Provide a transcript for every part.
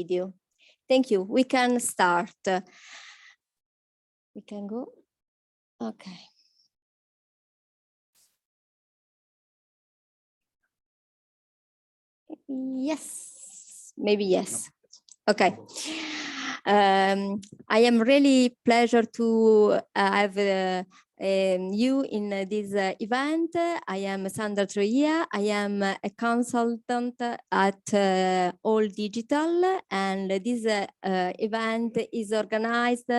video. Thank you. We can start. We can go. Okay. Yes, maybe yes. Okay. I am really pleasure to have you in this event. I am Sandra Troia. I am a consultant at All Digital, and this event is organized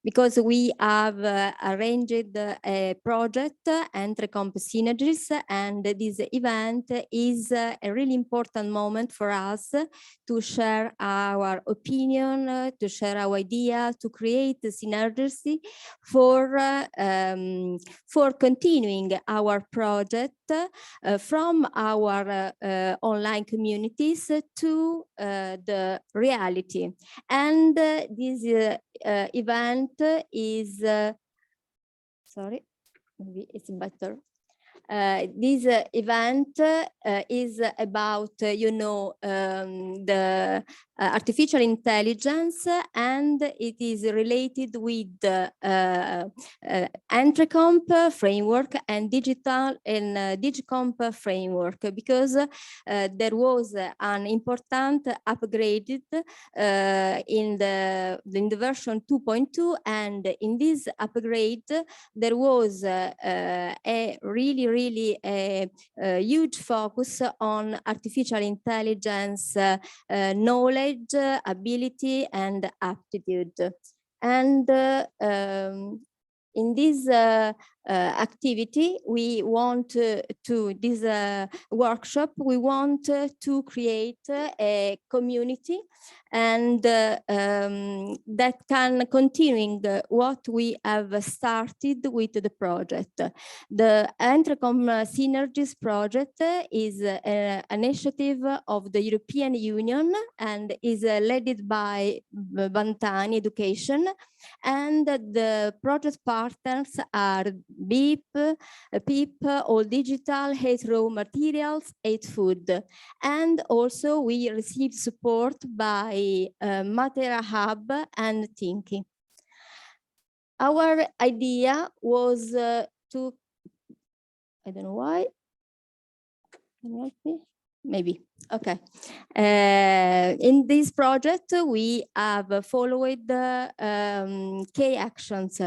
because we have arranged a project, EntreComp Synergies, and this event is a really important moment for us to share our opinion, to share our idea, to create synergies for continuing our project from our online communities to the reality. And this event is, sorry, maybe it's better. This event is about, the artificial intelligence, and it is related with EntreComp framework and DigiComp framework, because there was an important upgrade in the version 2.2, and in this upgrade there was a really a huge focus on artificial intelligence knowledge, ability, and aptitude. And in this activity, we want this workshop, we want to create a community and that can continuing what we have started with the project. The EntreComp Synergies project is an initiative of the European Union and is led by Bantani Education, and the project partners are BIP, PIP, All Digital, Hate Raw Materials, Hate Food. And also we received support by Matera Hub and Tinky. Our idea was to, I don't know why, can you help me? Maybe, okay. In this project, we have followed the key actions,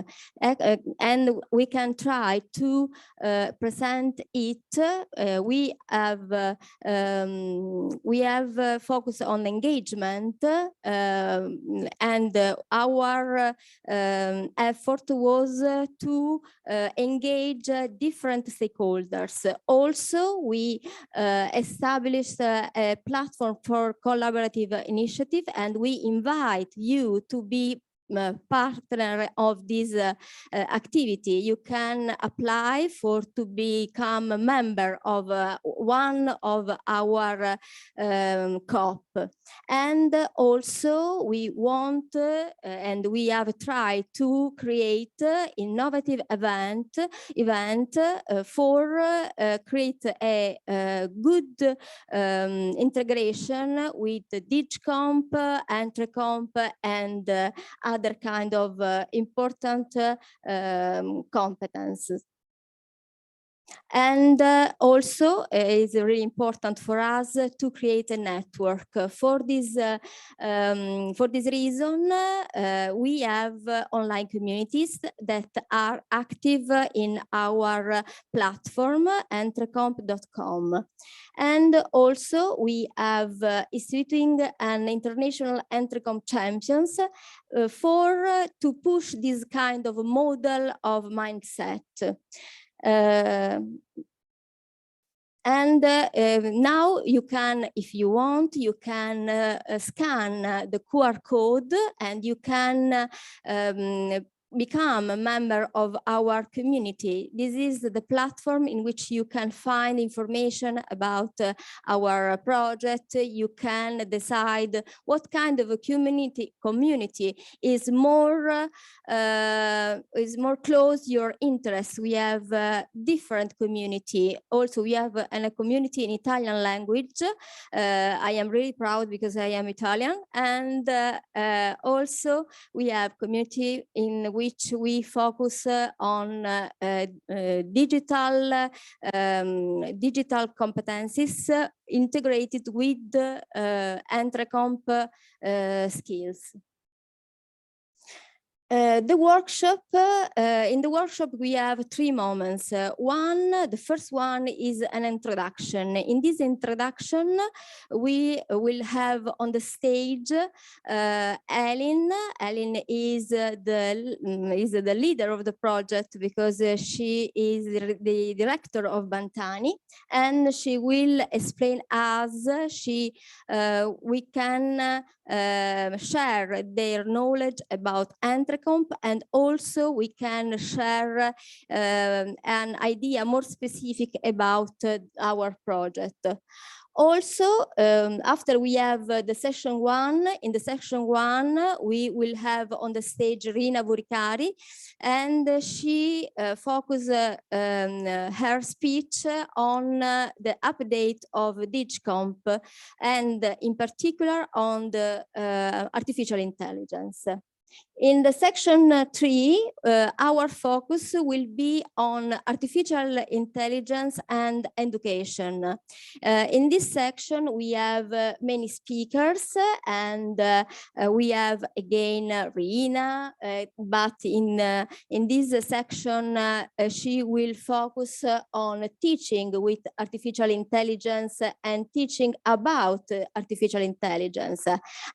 and we can try to present it. We have focused on engagement, and our effort was to engage different stakeholders. Also, we established a platform for collaborative initiative, and we invite you to be partner of this activity. You can apply to become a member of one of our COP. And also we want and we have tried to create innovative event for create a good integration with the DigiComp, EntreComp, and other kind of important competences. And also it's really important for us to create a network. For this reason, we have online communities that are active in our platform, EntreComp.com. And also we have instituting an international EntreComp champions to push this kind of model of mindset. And now you can, if you want, you can scan the QR code, and you can become a member of our community. This is the platform in which you can find information about our project. You can decide what kind of a community is more close to your interests. We have different community. Also, we have a community in Italian language. I am really proud because I am Italian, and also we have community in which we focus on digital competencies integrated with EntreComp skills. The workshop, in the workshop, we have 3 moments. The first one is an introduction. In this introduction, we will have on the stage Ellen. Ellen is the leader of the project because she is the director of Bantani, and she will explain us. We can share their knowledge about EntreComp, and also we can share an idea more specific about our project. Also, after we have the session 1, in the section 1, we will have on the stage Rina Buricari, and she focuses her speech on the update of EntreComp, and in particular on the artificial intelligence. In the section 3, our focus will be on artificial intelligence and education. In this section, we have many speakers, and we have again Rina, but in this section, she will focus on teaching with artificial intelligence and teaching about artificial intelligence.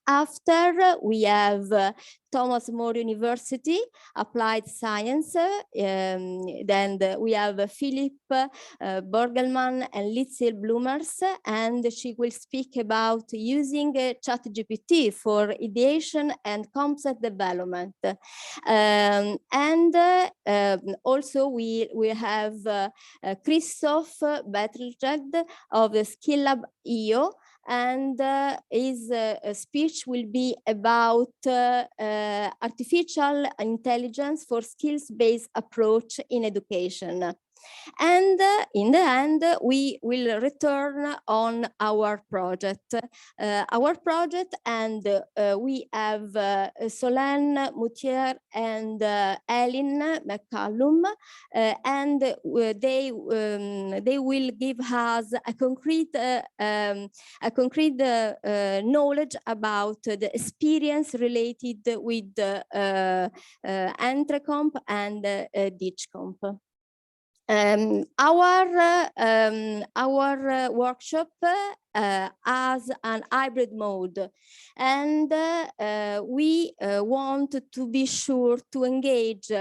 After, we have Thomas More University, Applied Science. Then we have Philip Borgelman and Litzel Bloomers, and she will speak about using ChatGPT for ideation and concept development. Also we have Christoph Bettelred of the SkillLab.io, and his speech will be about artificial intelligence for skills-based approach in education. And in the end, we will return on our project. And we have Solène Moutier and Ellen McCallum, and they will give us a concrete knowledge about the experience related with EntreComp and DigComp. Our workshop as an hybrid mode, and we want to be sure to engage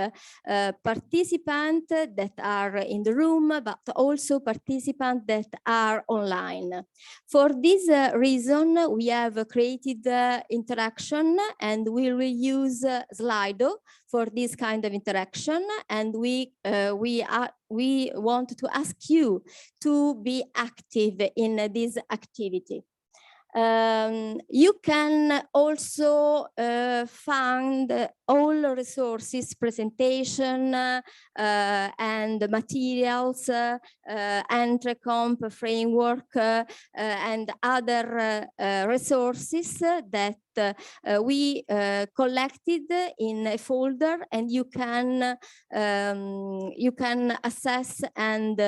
participants that are in the room, but also participants that are online. For this reason, we have created interaction, and we will use Slido for this kind of interaction, and we want to ask you to be active in this activity. You can also find all resources, presentation and materials, EntreComp framework, and other resources that we collected in a folder, and you can access and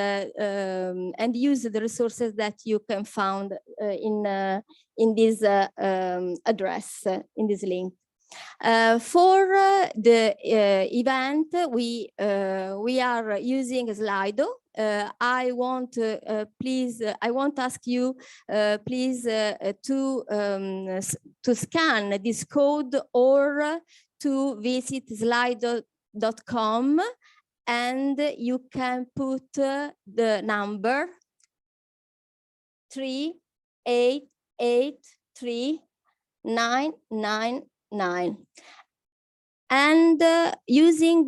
use the resources that you can find in this address, in this link. For the event, we are using Slido. I want to ask you please to scan this code or to visit slido.com, and you can put the number 38839999. And using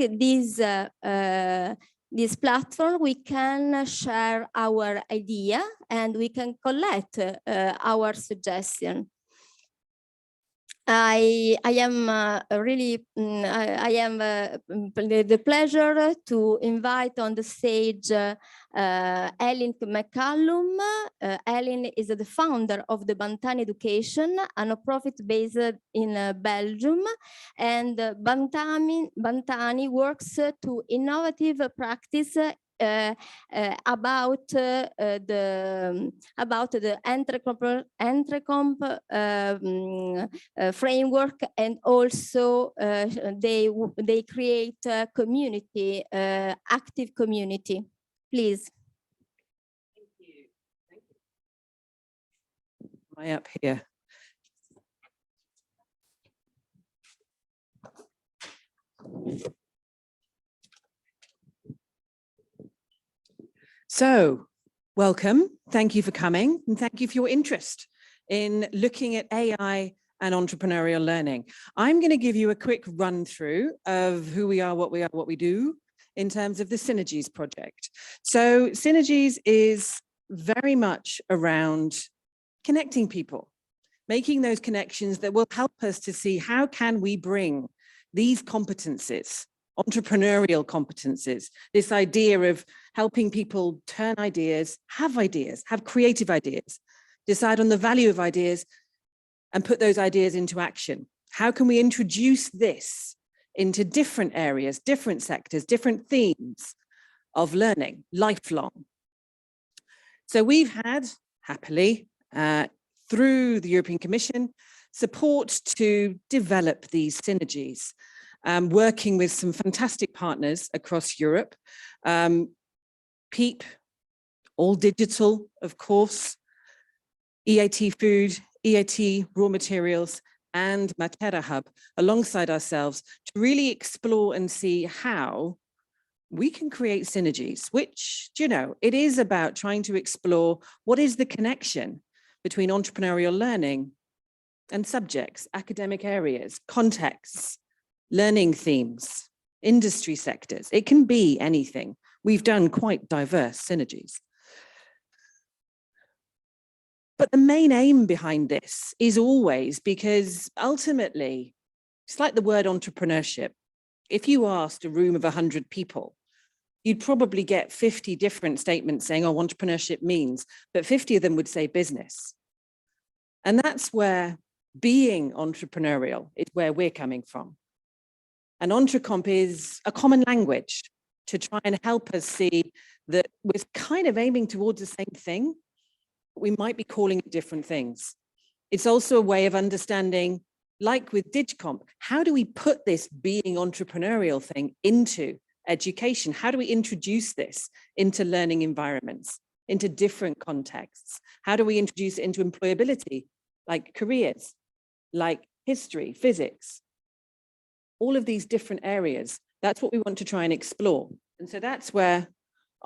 this platform, we can share our idea and we can collect our suggestion. I am really, I am the pleasure to invite on the stage Ellen McCallum. Ellen is the founder of the Bantani Education, a non-profit based in Belgium, and Bantani works to innovative practice about the EntreComp framework, and also they create a community, active community. Please. Thank you. Thank you. Am I up here? So, welcome. Thank you for coming, and thank you for your interest in looking at AI and entrepreneurial learning. I'm going to give you a quick run through of who we are, what we do in terms of the SYNERGIES project. So SYNERGIES is very much around connecting people, making those connections that will help us to see how can we bring these competencies, entrepreneurial competencies, this idea of helping people turn ideas, have creative ideas, decide on the value of ideas, and put those ideas into action. How can we introduce this into different areas, different sectors, different themes of learning, lifelong? So we've had, happily, through the European Commission, support to develop these synergies, working with some fantastic partners across Europe. PEEP, all digital, of course, EIT Food, EIT Raw Materials, and Matera Hub alongside ourselves to really explore and see how we can create synergies, which, you know, it is about trying to explore what is the connection between entrepreneurial learning and subjects, academic areas, contexts, learning themes, industry sectors. It can be anything. We've done quite diverse synergies. But the main aim behind this is always because ultimately, it's like the word entrepreneurship. If you asked a room of 100 people, you'd probably get 50 different statements saying, oh, entrepreneurship means, but 50 of them would say business. And that's where being entrepreneurial is where we're coming from. And EntreComp is a common language to try and help us see that we're kind of aiming towards the same thing. We might be calling it different things. It's also a way of understanding, like with DigComp, how do we put this being entrepreneurial thing into education? How do we introduce this into learning environments, into different contexts? How do we introduce it into employability, like careers, like history, physics, all of these different areas? That's what we want to try and explore. And so that's where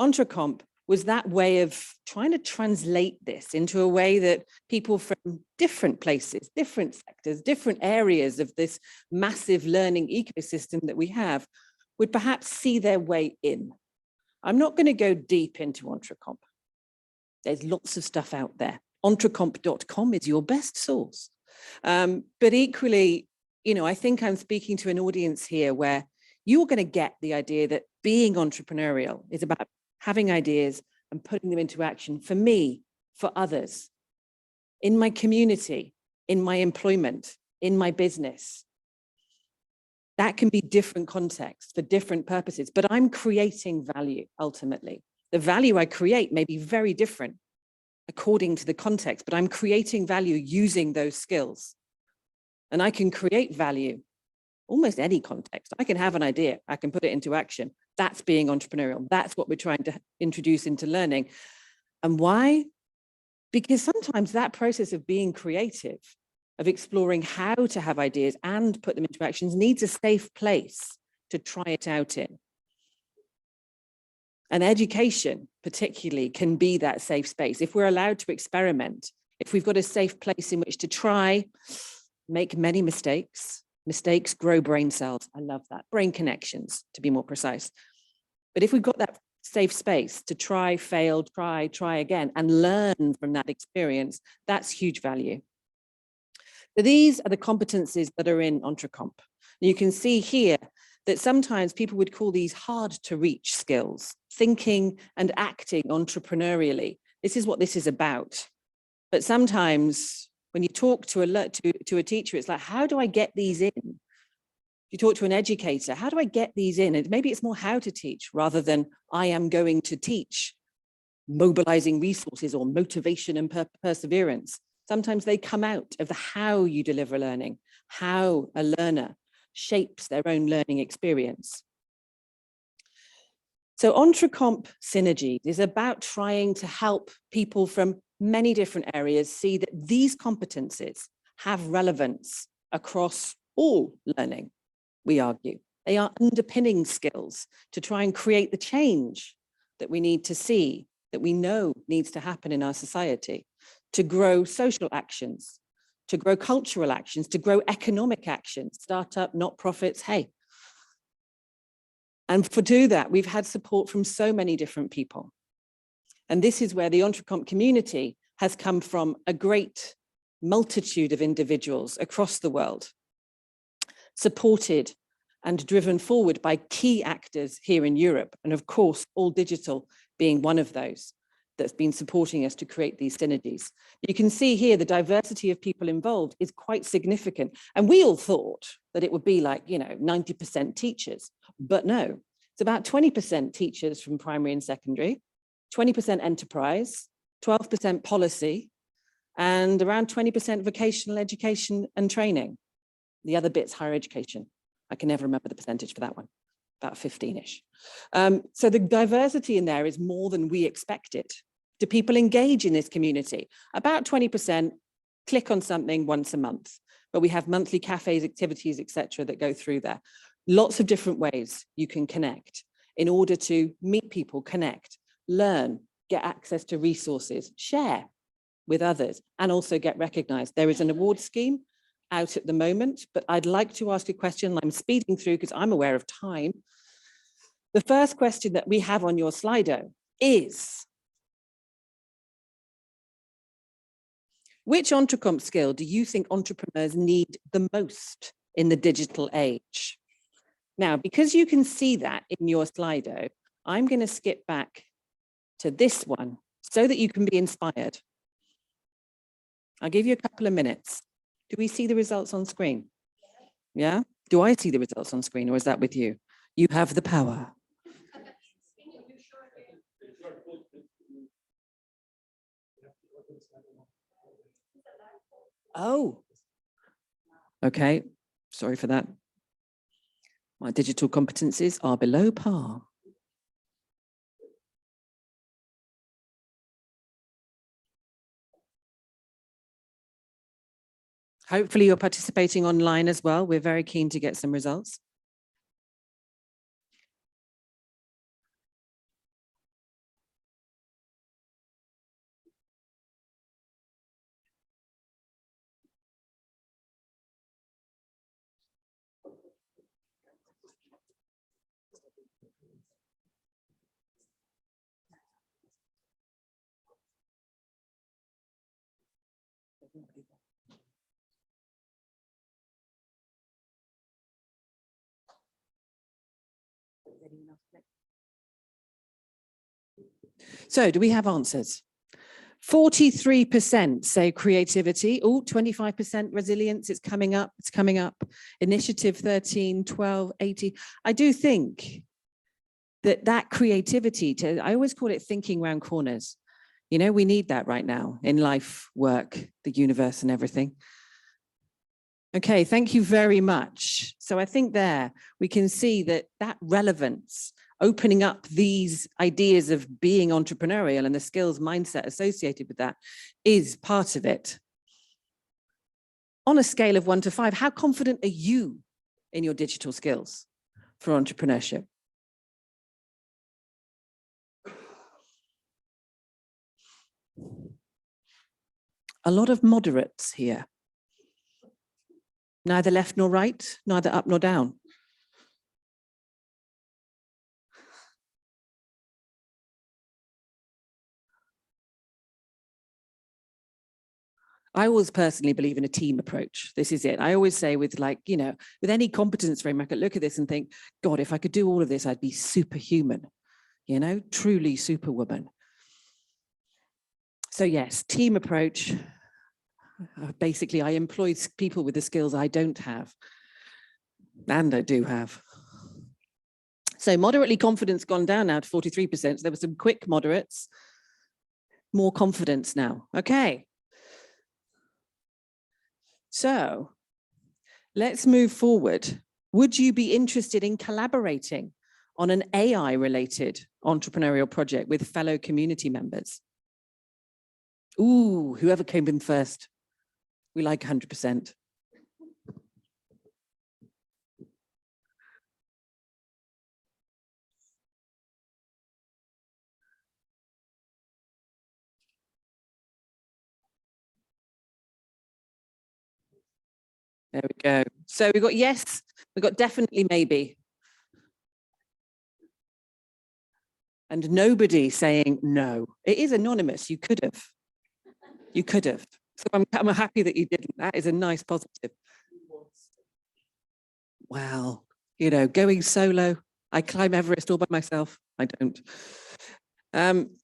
EntreComp was that way of trying to translate this into a way that people from different places, different sectors, different areas of this massive learning ecosystem that we have would perhaps see their way in. I'm not going to go deep into EntreComp. There's lots of stuff out there. EntreComp.com is your best source. But equally, you know, I think I'm speaking to an audience here where you're going to get the idea that being entrepreneurial is about having ideas and putting them into action for me, for others, in my community, in my employment, in my business. That can be different contexts for different purposes, but I'm creating value ultimately. The value I create may be very different according to the context, but I'm creating value using those skills. And I can create value almost any context. I can have an idea, I can put it into action. That's being entrepreneurial. That's what we're trying to introduce into learning. And why? Because sometimes that process of being creative, of exploring how to have ideas and put them into actions, needs a safe place to try it out in. And education particularly can be that safe space. If we're allowed to experiment, if we've got a safe place in which to try, make many mistakes, Mistakes grow brain cells. I love that. Brain connections, to be more precise. But if we've got that safe space to try, fail, try again, and learn from that experience, that's huge value. So these are the competencies that are in EntreComp. You can see here that sometimes people would call these hard to reach skills, thinking and acting entrepreneurially. This is what this is about. But sometimes when you talk to a teacher, it's like, how do I get these in? You talk to an educator, how do I get these in? And maybe it's more how to teach rather than I am going to teach, mobilizing resources or motivation and perseverance. Sometimes they come out of the how you deliver learning, how a learner shapes their own learning experience. So EntreComp Synergies is about trying to help people from many different areas see that these competencies have relevance across all learning, we argue. They are underpinning skills to try and create the change that we need to see, that we know needs to happen in our society, to grow social actions, to grow cultural actions, to grow economic actions, startup, not profits, hey. And to do that, we've had support from so many different people. And this is where the EntreComp community has come from a great multitude of individuals across the world, supported and driven forward by key actors here in Europe. And of course, All Digital being one of those that's been supporting us to create these synergies. You can see here the diversity of people involved is quite significant. And we all thought that it would be like, 90% teachers, but no, it's about 20% teachers from primary and secondary, 20% enterprise, 12% policy, and around 20% vocational education and training. The other bit's higher education. I can never remember the percentage for that one, about 15-ish. So the diversity in there is more than we expected. Do people engage in this community? About 20% click on something once a month, but we have monthly cafes, activities, etc., that go through there. Lots of different ways you can connect in order to meet people, connect, learn, get access to resources, share with others, and also get recognized. There is an award scheme out at the moment, but I'd like to ask a question. I'm speeding through because I'm aware of time. The first question that we have on your Slido is, which EntreComp skill do you think entrepreneurs need the most in the digital age? Now, because you can see that in your Slido, I'm going to skip back to this one so that you can be inspired. I'll give you a couple of minutes. Do we see the results on screen? Yeah? Do I see the results on screen, or is that with you? You have the power. Oh, okay. Sorry for that. My digital competencies are below par. Hopefully you're participating online as well. We're very keen to get some results. So do we have answers? 43% say creativity. Oh, 25% resilience. It's coming up. It's coming up. Initiative 13, 12, 80. I do think that creativity, I always call it thinking round corners. We need that right now in life, work, the universe and everything. Okay, thank you very much. So I think there we can see that relevance, opening up these ideas of being entrepreneurial and the skills mindset associated with that is part of it. On a scale of 1 to 5, how confident are you in your digital skills for entrepreneurship? A lot of moderates here. Neither left nor right, neither up nor down. I always personally believe in a team approach. This is it. I always say with with any competence framework, I look at this and think, God, if I could do all of this, I'd be superhuman, truly superwoman. So yes, team approach. Basically, I employ people with the skills I don't have, and I do have. So moderately confidence gone down now to 43%. So there were some quick moderates, more confidence now. Okay. So let's move forward. Would you be interested in collaborating on an AI-related entrepreneurial project with fellow community members? Ooh, whoever came in first. We like 100%. There we go. So we got yes, we got definitely maybe. And nobody saying no. It is anonymous. You could have. You could have. So I'm happy that you didn't. That is a nice positive. Well, going solo. I climb Everest all by myself. I don't.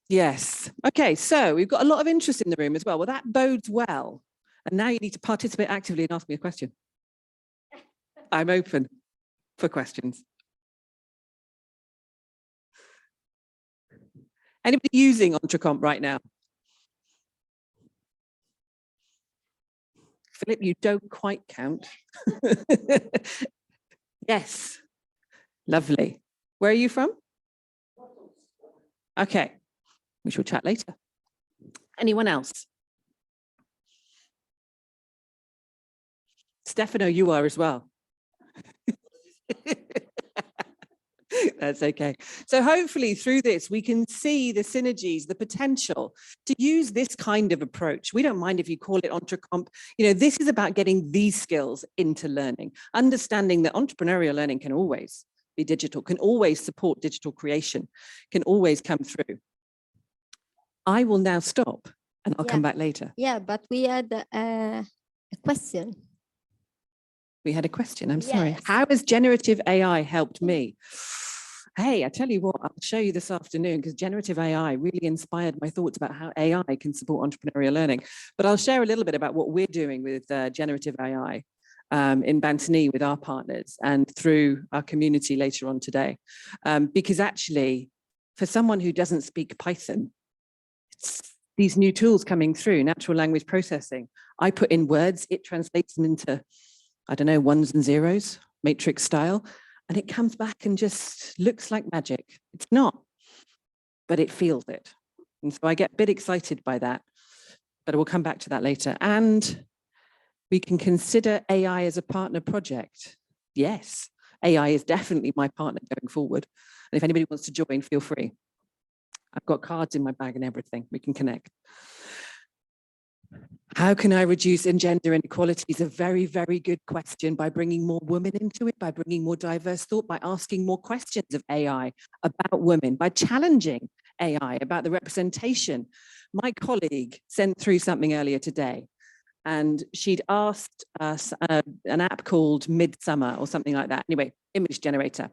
Yes. Okay, so we've got a lot of interest in the room as well. Well, that bodes well. And now you need to participate actively and ask me a question. I'm open for questions. Anybody using EntreComp right now? Philip, you don't quite count. Yes. Lovely. Where are you from? Okay. We shall chat later. Anyone else? Stefano, you are as well. That's okay. So hopefully through this, we can see the synergies, the potential to use this kind of approach. We don't mind if you call it EntreComp. This is about getting these skills into learning, understanding that entrepreneurial learning can always be digital, can always support digital creation, can always come through. I will now stop and I'll come back later. Yeah, but we had a question. We had a question. I'm sorry. How has generative AI helped me? Hey, I tell you what, I'll show you this afternoon because generative AI really inspired my thoughts about how AI can support entrepreneurial learning. But I'll share a little bit about what we're doing with generative AI in Bantony with our partners and through our community later on today. Because actually, for someone who doesn't speak Python, these new tools coming through, natural language processing, I put in words, it translates them into, I don't know, ones and zeros, matrix style, and it comes back and just looks like magic. It's not, but it feels it. And so I get a bit excited by that, but we'll come back to that later. And we can consider AI as a partner project. Yes, AI is definitely my partner going forward. And if anybody wants to join, feel free. I've got cards in my bag and everything. We can connect. How can I reduce gender inequality is a very, very good question by bringing more women into it, by bringing more diverse thought, by asking more questions of AI about women, by challenging AI about the representation. My colleague sent through something earlier today, and she'd asked us an app called Midsummer or something like that. Anyway, image generator.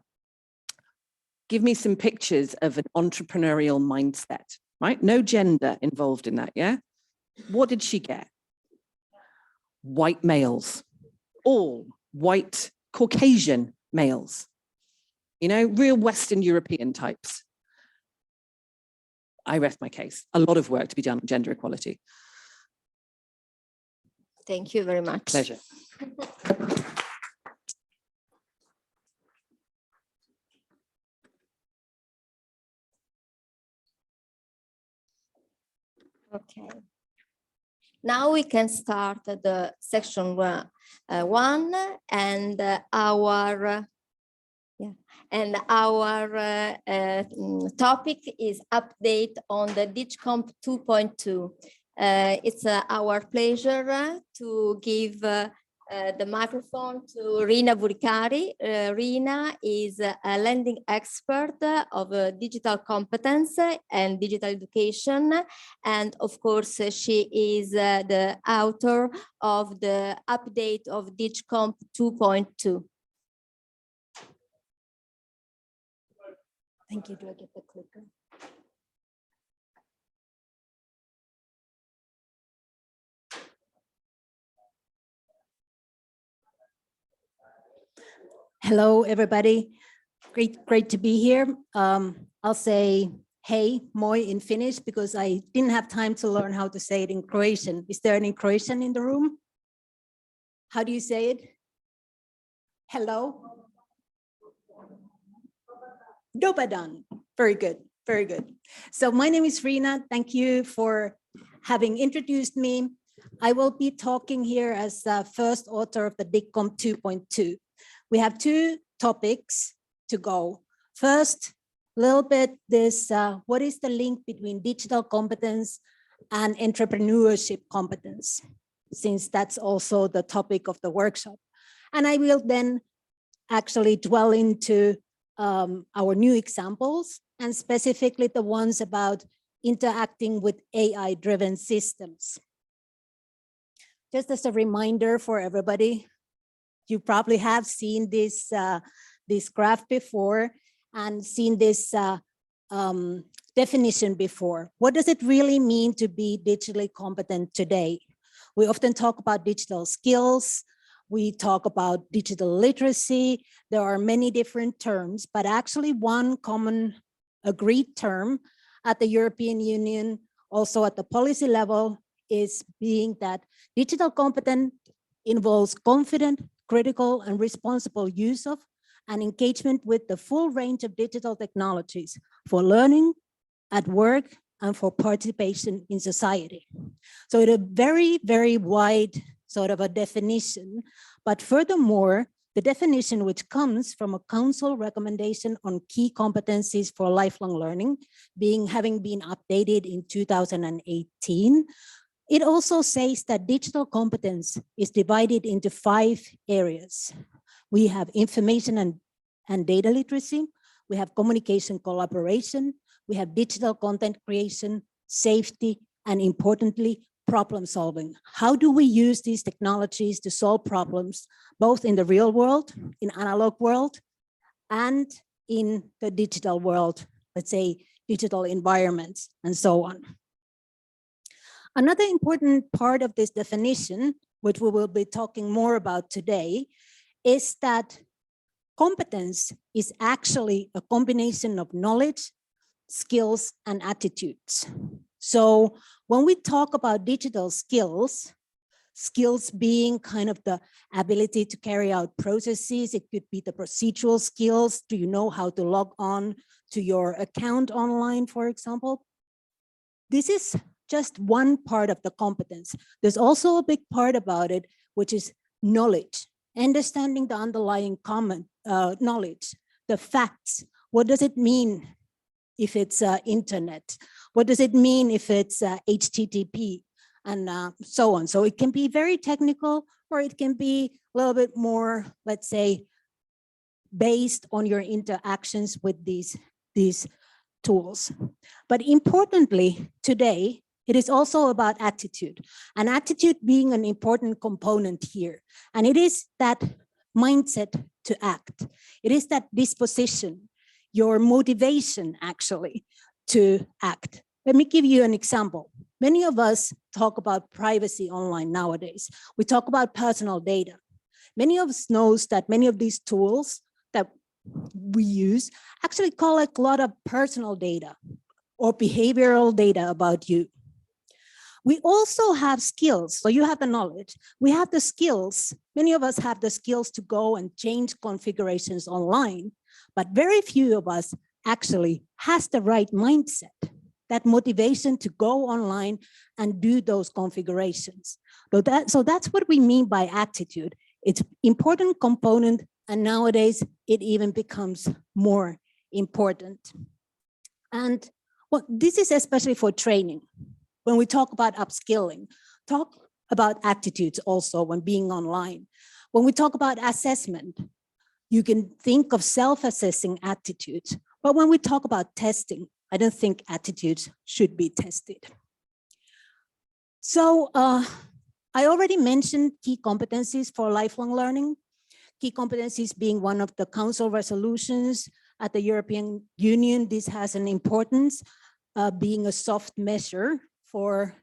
Give me some pictures of an entrepreneurial mindset, right? No gender involved in that, yeah? What did she get? White males, all white Caucasian males, real Western European types. I rest my case. A lot of work to be done on gender equality. Thank you very much. Pleasure. Okay. Now we can start the section one and our topic is update on the EntreComp 2.2. It's our pleasure to give the microphone to Rina Burkari. Rina is a lending expert of digital competence and digital education. And of course, she is the author of the update of EntreComp 2.2. Thank you. Do I get the clicker? Hello, everybody. Great to be here. I'll say hey, moi in Finnish because I didn't have time to learn how to say it in Croatian. Is there any Croatian in the room? How do you say it? Hello? Dobar dan. Very good, very good. So my name is Rina. Thank you for having introduced me. I will be talking here as the first author of the EntreComp 2.2. We have two topics to go. First, a little bit this, what is the link between digital competence and entrepreneurship competence, since that's also the topic of the workshop. And I will then actually dwell into our new examples, and specifically the ones about interacting with AI-driven systems. Just as a reminder for everybody, you probably have seen this, this graph before and seen this definition before. What does it really mean to be digitally competent today? We often talk about digital skills. We talk about digital literacy. There are many different terms, but actually one common agreed term at the European Union, also at the policy level, is being that digital competence involves confident, critical, and responsible use of and engagement with the full range of digital technologies for learning, at work, and for participation in society. So it's a very, very wide sort of a definition, but furthermore, the definition which comes from a council recommendation on key competencies for lifelong learning, having been updated in 2018, it also says that digital competence is divided into 5 areas. We have information and data literacy, we have communication collaboration, we have digital content creation, safety, and importantly, problem solving. How do we use these technologies to solve problems, both in the real world, in analog world, and in the digital world, let's say digital environments, and so on. Another important part of this definition, which we will be talking more about today, is that competence is actually a combination of knowledge, skills, and attitudes. So when we talk about digital skills, skills being kind of the ability to carry out processes, it could be the procedural skills. Do you know how to log on to your account online, for example? This is just one part of the competence. There's also a big part about it, which is knowledge, understanding the underlying knowledge, the facts. What does it mean if it's internet? What does it mean if it's HTTP and so on? So it can be very technical, or it can be a little bit more, let's say, based on your interactions with these tools. But importantly, today, it is also about attitude, and attitude being an important component here. And it is that mindset to act. It is that disposition, your motivation actually to act. Let me give you an example. Many of us talk about privacy online nowadays. We talk about personal data. Many of us knows that many of these tools that we use actually collect a lot of personal data or behavioral data about you. We also have skills. So you have the knowledge. We have the skills. Many of us have the skills to go and change configurations online, but very few of us actually has the right mindset, that motivation to go online and do those configurations. So that's what we mean by attitude. It's an important component, and nowadays it even becomes more important. And well, this is especially for training. When we talk about upskilling, about attitudes also when being online. When we talk about assessment, you can think of self-assessing attitudes, but when we talk about testing, I don't think attitudes should be tested. So I already mentioned key competencies for lifelong learning. Key competencies being one of the council resolutions at the European Union. This has an importance, being a soft measure for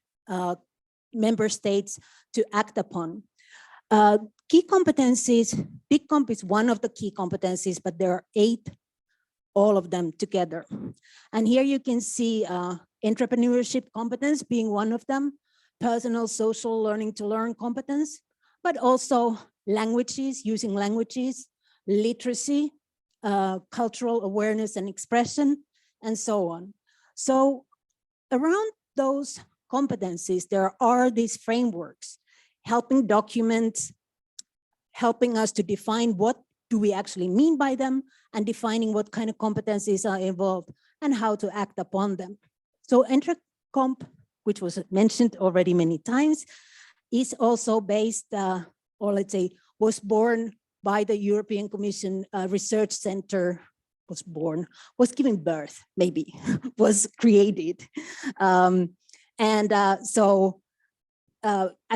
member states to act upon. Key competencies, DICCOMP is one of the key competencies, but there are 8, all of them together. And here you can see entrepreneurship competence being one of them, personal, social, learning to learn competence, but also languages, using languages, literacy, cultural awareness and expression, and so on. So around those competencies, there are these frameworks, helping documents, helping us to define what do we actually mean by them, and defining what kind of competencies are involved and how to act upon them. So EntreComp, which was mentioned already many times, is also based, or let's say, was born by the European Commission Research Center, was given birth, maybe, was created. At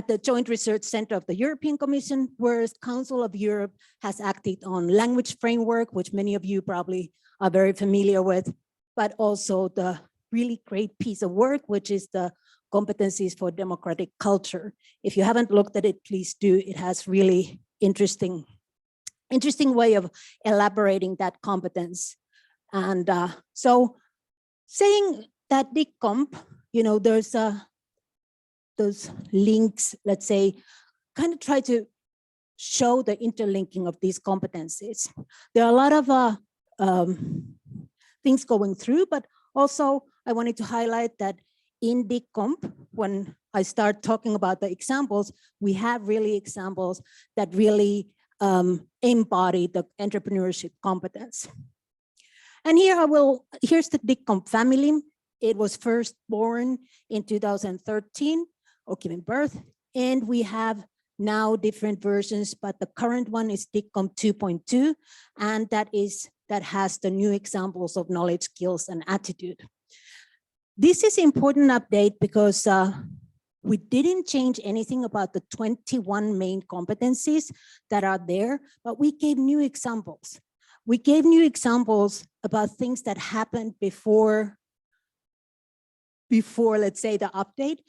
the Joint Research Center of the European Commission, whereas Council of Europe has acted on language framework, which many of you probably are very familiar with, but also the really great piece of work, which is the competencies for democratic culture. If you haven't looked at it, please do. It has really interesting way of elaborating that competence. And so saying that DICCOMP, you know, there's those links, let's say, kind of try to show the interlinking of these competencies. There are a lot of things going through, but also I wanted to highlight that in DICCOMP, when I start talking about the examples, we have really examples that really embody the entrepreneurship competence. And here's the DICCOMP family. It was first born in 2013, or given birth, and we have now different versions, but the current one is DICCOMP 2.2, and that has the new examples of knowledge, skills, and attitude. This is important update because we didn't change anything about the 21 main competencies that are there, but we gave new examples. We gave new examples about things that happened before, let's say, the update.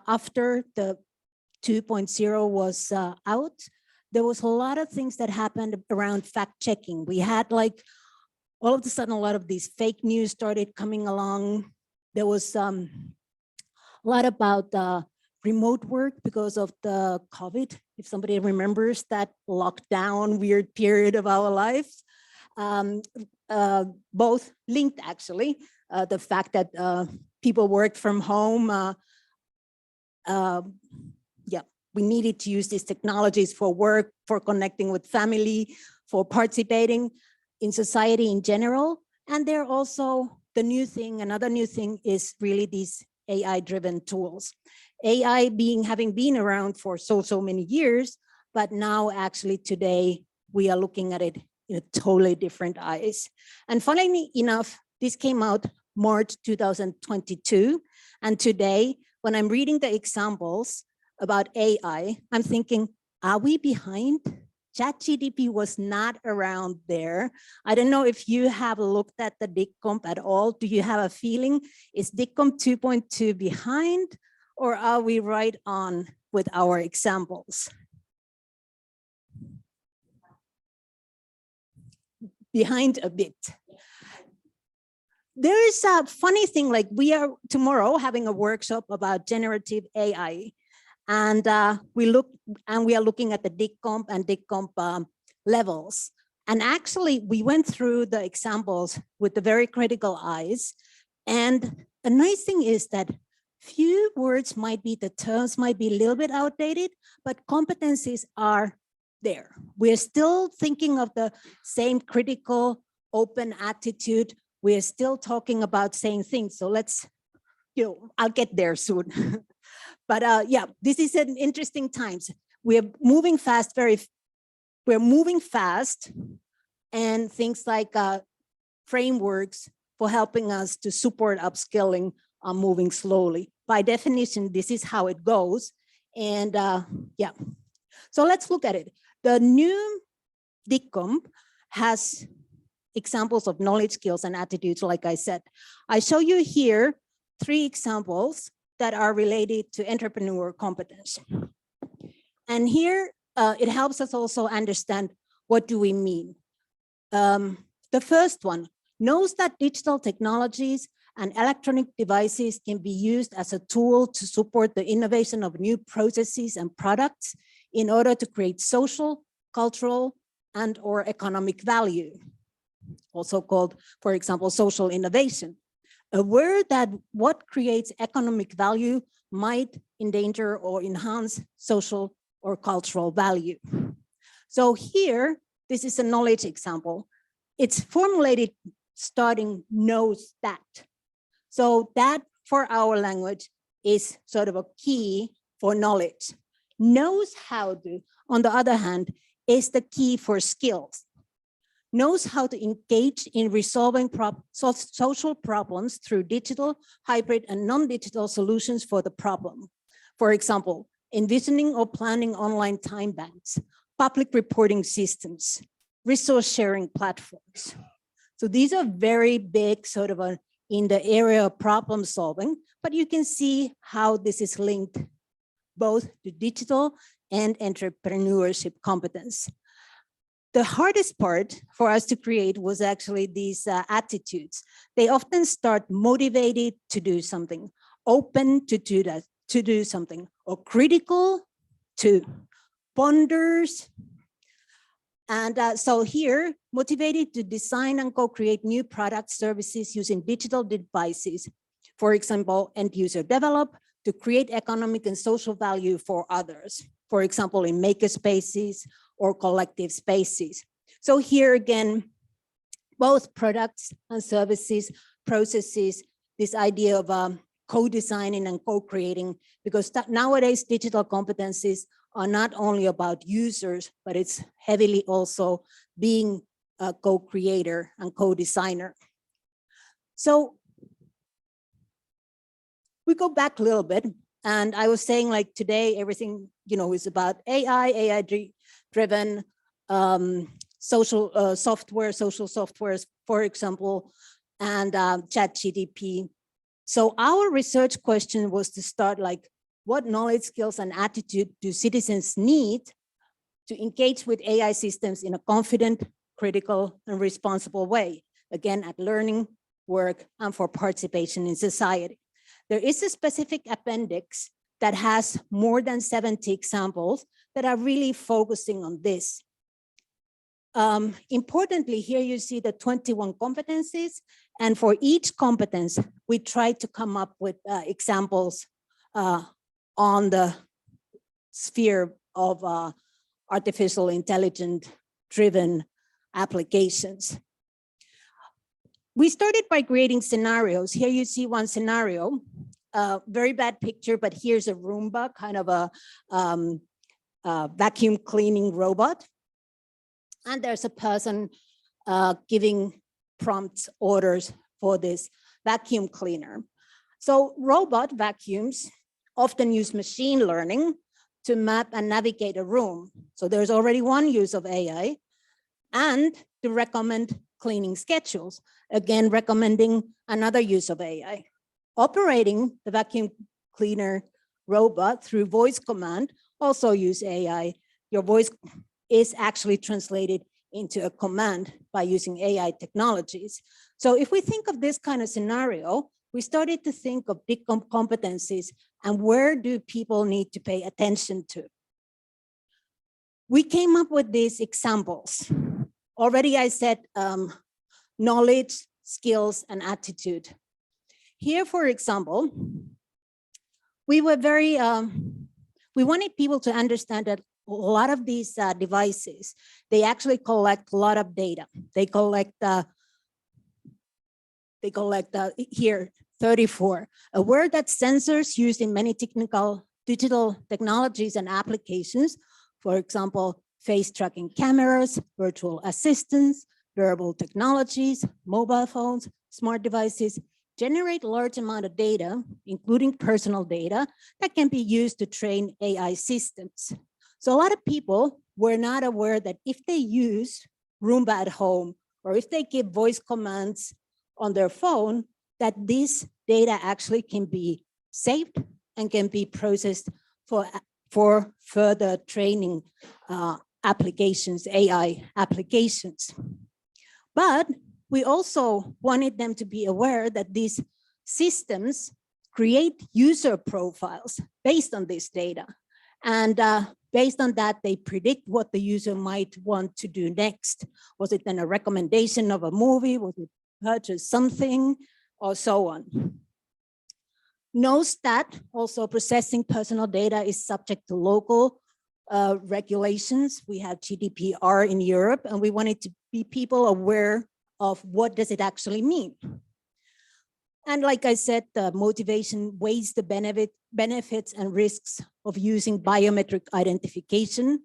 After the 2.0 was out, there was a lot of things that happened around fact checking. We had, like, all of a sudden, a lot of these fake news started coming along. There was a lot about remote work because of the COVID, if somebody remembers that lockdown weird period of our lives. Both linked, actually. The fact that people worked from home, we needed to use these technologies for work, for connecting with family, for participating in society in general. And they're also the new thing, another new thing is really these AI-driven tools. AI having been around for so many years, but now actually today we are looking at it in a totally different eyes. And funnily enough, this came out March 2022. And today, when I'm reading the examples about AI, I'm thinking, are we behind? ChatGPT was not around there. I don't know if you have looked at the DICCOMP at all. Do you have a feeling? Is DICCOMP 2.2 behind, or are we right on with our examples? Behind a bit. There is a funny thing, like we are tomorrow having a workshop about generative AI. And we are looking at the DICCOMP and DICCOMP levels. And actually, we went through the examples with the very critical eyes. And a nice thing is that few words the terms might be a little bit outdated, but competencies are there. We're still thinking of the same critical, open attitude. We're still talking about same things. So let's, I'll get there soon. But yeah, this is an interesting times. We're moving fast, we're moving fast, and things like frameworks for helping us to support upskilling are moving slowly. By definition, this is how it goes. And yeah, so let's look at it. The new EntreComp has examples of knowledge, skills, and attitudes, like I said. I show you here 3 examples that are related to entrepreneur competence. And here, it helps us also understand what do we mean. The first one, knows that digital technologies and electronic devices can be used as a tool to support the innovation of new processes and products in order to create social, cultural, and/or economic value, also called, for example, social innovation. Aware that what creates economic value might endanger or enhance social or cultural value. So here, this is a knowledge example. It's formulated starting knows that. So that for our language is sort of a key for knowledge. Knows how to, on the other hand, is the key for skills. Knows how to engage in resolving social problems through digital, hybrid, and non-digital solutions for the problem. For example, envisioning or planning online time banks, public reporting systems, resource sharing platforms. So these are very big sort of in the area of problem solving, but you can see how this is linked both to digital and entrepreneurship competence. The hardest part for us to create was actually these attitudes. They often start motivated to do something, open to do something, or critical to ponders. And so here, motivated to design and co-create new products, services using digital devices. For example, end user develop to create economic and social value for others. For example, in maker spaces or collective spaces. So here again, both products and services, processes, this idea of co-designing and co-creating, because nowadays digital competencies are not only about users, but it's heavily also being a co-creator and co-designer. So we go back a little bit, and I was saying like today, everything, is about AI-driven social softwares, for example, and ChatGPT. So our research question was to start like, what knowledge, skills, and attitude do citizens need to engage with AI systems in a confident, critical, and responsible way? Again, at learning, work, and for participation in society. There is a specific appendix that has more than 70 examples that are really focusing on this. Importantly, here you see the 21 competencies, and for each competence, we try to come up with examples on the sphere of artificial intelligence driven applications. We started by creating scenarios. Here you see one scenario, very bad picture, but here's a Roomba, kind of a vacuum cleaning robot. And there's a person giving prompt orders for this vacuum cleaner. So robot vacuums often use machine learning to map and navigate a room. So there's already one use of AI, and to recommend cleaning schedules, again, recommending another use of AI. Operating the vacuum cleaner robot through voice command also use AI. Your voice is actually translated into a command by using AI technologies. So if we think of this kind of scenario, we started to think of big competencies and where do people need to pay attention to. We came up with these examples. Already I said knowledge, skills, and attitude. Here, for example, we were we wanted people to understand that a lot of these devices, they actually collect a lot of data. They collect here 34, a word that sensors used in many technical digital technologies and applications, for example, face tracking cameras, virtual assistants, wearable technologies, mobile phones, smart devices, generate large amount of data, including personal data, that can be used to train AI systems. So a lot of people were not aware that if they use Roomba at home, or if they give voice commands on their phone, that this data actually can be saved and can be processed for further training applications, AI applications. But we also wanted them to be aware that these systems create user profiles based on this data. And based on that, they predict what the user might want to do next. Was it then a recommendation of a movie? Was it purchase something, or so on? Knows that also processing personal data is subject to local regulations. We have GDPR in Europe, and we wanted to be people aware of what does it actually mean. And like I said, the motivation weighs the benefits and risks of using biometric identification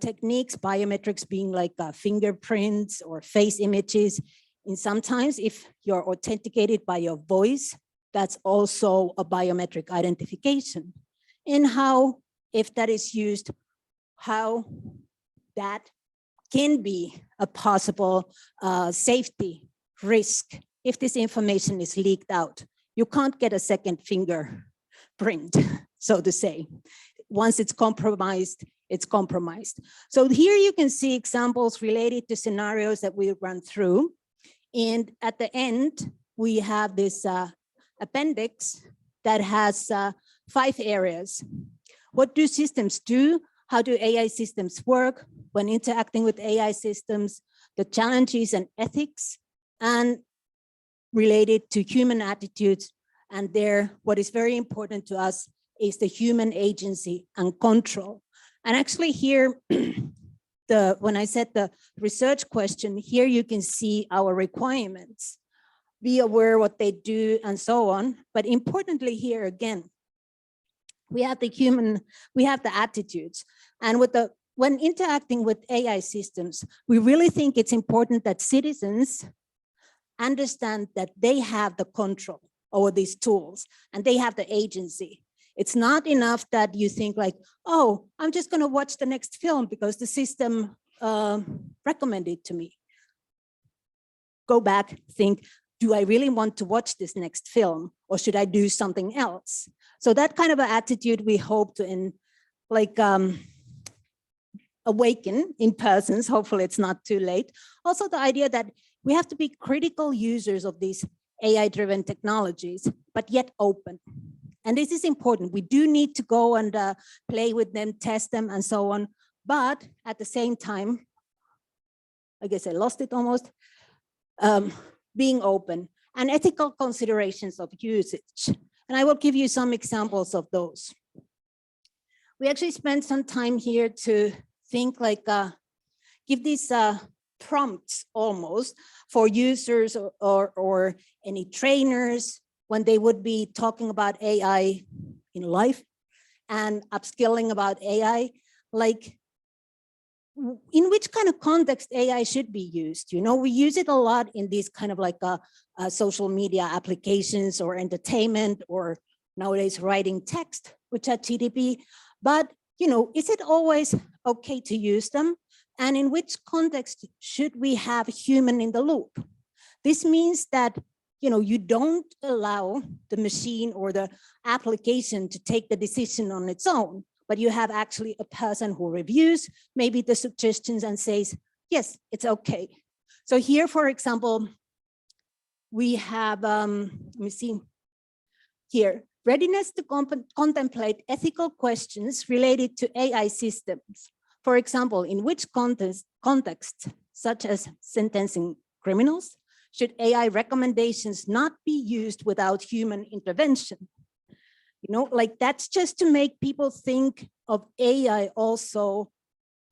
techniques, biometrics being like fingerprints or face images. And sometimes if you're authenticated by your voice, that's also a biometric identification. And how, if that is used, how that can be a possible safety risk if this information is leaked out. You can't get a second fingerprint, so to say. Once it's compromised, it's compromised. So here you can see examples related to scenarios that we run through. And at the end, we have this appendix that has 5 areas. What do systems do? How do AI systems work? When interacting with AI systems, the challenges and ethics, and related to human attitudes. And there, what is very important to us is the human agency and control. And actually here, when I said the research question, here you can see our requirements. Be aware what they do and so on. But importantly here again, we have the attitudes. And when interacting with AI systems, we really think it's important that citizens understand that they have the control over these tools and they have the agency. It's not enough that you think like, oh, I'm just going to watch the next film because the system recommended to me. Go back, think, do I really want to watch this next film, or should I do something else? So that kind of an attitude we hope to awaken in persons. Hopefully it's not too late. Also the idea that we have to be critical users of these AI-driven technologies, but yet open. And this is important. We do need to go and play with them, test them, and so on. But at the same time, I guess I lost it almost, being open and ethical considerations of usage. And I will give you some examples of those. We actually spent some time here to think like, give these prompts almost for users or any trainers when they would be talking about AI in life and upskilling about AI, like in which kind of context AI should be used. You know, we use it a lot in these kind of like social media applications or entertainment, or nowadays writing text with ChatGPT. But, you know, is it always okay to use them? And in which context should we have human in the loop? This means that, you know, you don't allow the machine or the application to take the decision on its own, but you have actually a person who reviews maybe the suggestions and says, yes, it's okay. So here, for example, we have, let me see here, readiness to contemplate ethical questions related to AI systems. For example, in which context, such as sentencing criminals, should AI recommendations not be used without human intervention? You know, like that's just to make people think of AI also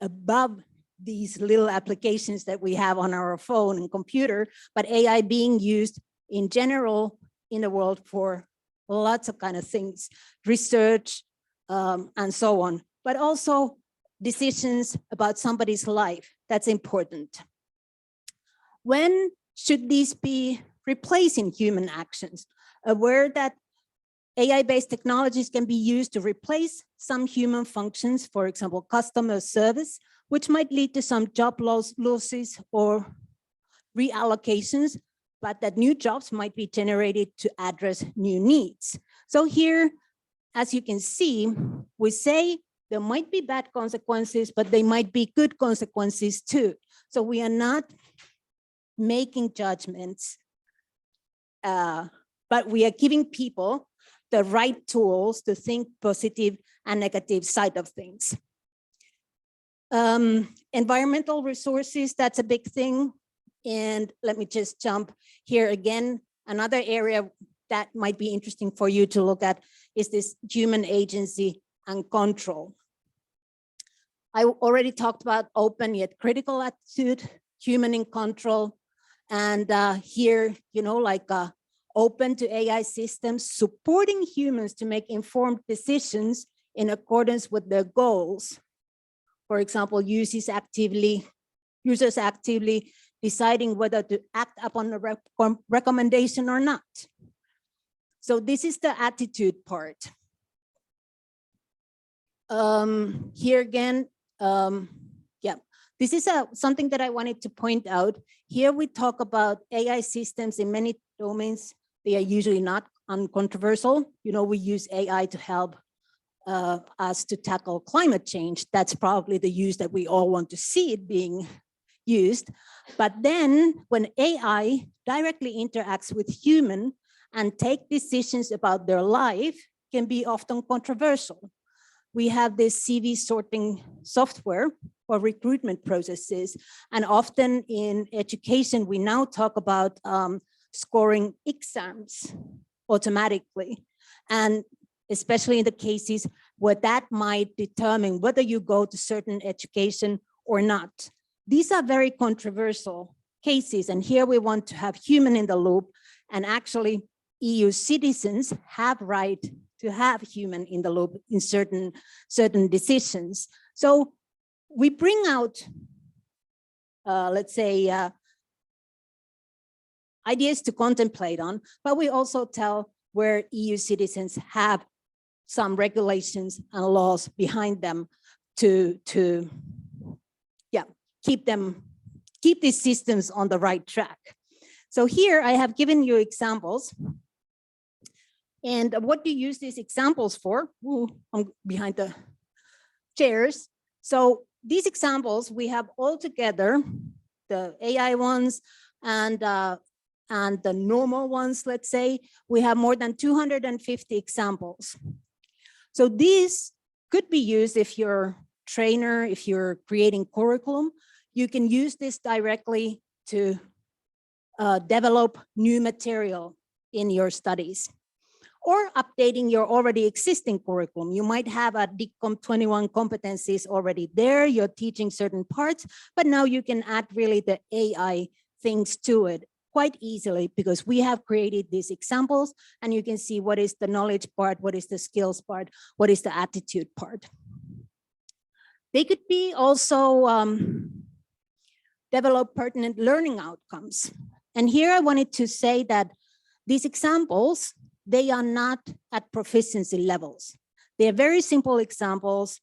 above these little applications that we have on our phone and computer, but AI being used in general in the world for lots of kind of things, research, and so on, but also decisions about somebody's life. That's important. When should these be replacing human actions? Aware that AI-based technologies can be used to replace some human functions, for example, customer service, which might lead to some job losses or reallocations, but that new jobs might be generated to address new needs. So here, as you can see, we say there might be bad consequences, but they might be good consequences too. So we are not making judgments, but we are giving people the right tools to think positive and negative side of things. Environmental resources, that's a big thing. And let me just jump here again. Another area that might be interesting for you to look at is this human agency and control. I already talked about open yet critical attitude, human in control. And here, you know, like open to AI systems, supporting humans to make informed decisions in accordance with their goals. For example, users actively deciding whether to act upon a recommendation or not. So this is the attitude part. Here again, yeah, this is something that I wanted to point out. Here we talk about AI systems in many domains. They are usually not uncontroversial. You know, we use AI to help us to tackle climate change. That's probably the use that we all want to see it being used. But then when AI directly interacts with human and take decisions about their life, can be often controversial. We have this CV sorting software for recruitment processes. And often in education, we now talk about scoring exams automatically. And especially in the cases where that might determine whether you go to certain education or not. These are very controversial cases. And here we want to have human in the loop, and actually EU citizens have right to have human in the loop in certain decisions. So we bring out, let's say, ideas to contemplate on, but we also tell where EU citizens have some regulations and laws behind them to keep these systems on the right track. So here I have given you examples. And what do you use these examples for? Ooh, I'm behind the chairs. So these examples, we have all together, the AI ones and the normal ones, let's say, we have more than 250 examples. So these could be used if you're a trainer, if you're creating curriculum, you can use this directly to develop new material in your studies, or updating your already existing curriculum. You might have a DICCOM 21 competencies already there, you're teaching certain parts, but now you can add really the AI things to it quite easily, because we have created these examples and you can see what is the knowledge part, what is the skills part, what is the attitude part. They could be also develop pertinent learning outcomes. And here I wanted to say that these examples, they are not at proficiency levels. They are very simple examples,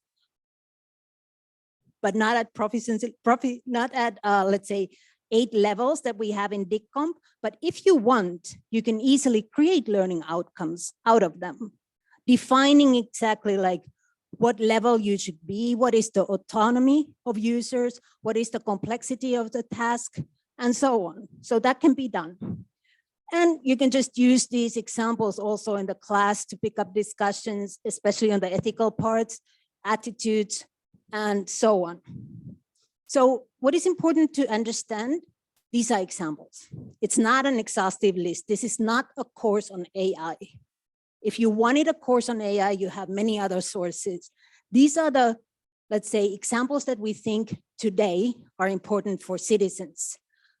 but not at proficiency, let's say, 8 levels that we have in DICCOMP. But if you want, you can easily create learning outcomes out of them, defining exactly like what level you should be, what is the autonomy of users, what is the complexity of the task, and so on. So that can be done. And you can just use these examples also in the class to pick up discussions, especially on the ethical parts, attitudes, and so on. So what is important to understand, these are examples. It's not an exhaustive list. This is not a course on AI. If you wanted a course on AI, you have many other sources. These are the, let's say, examples that we think today are important for citizens.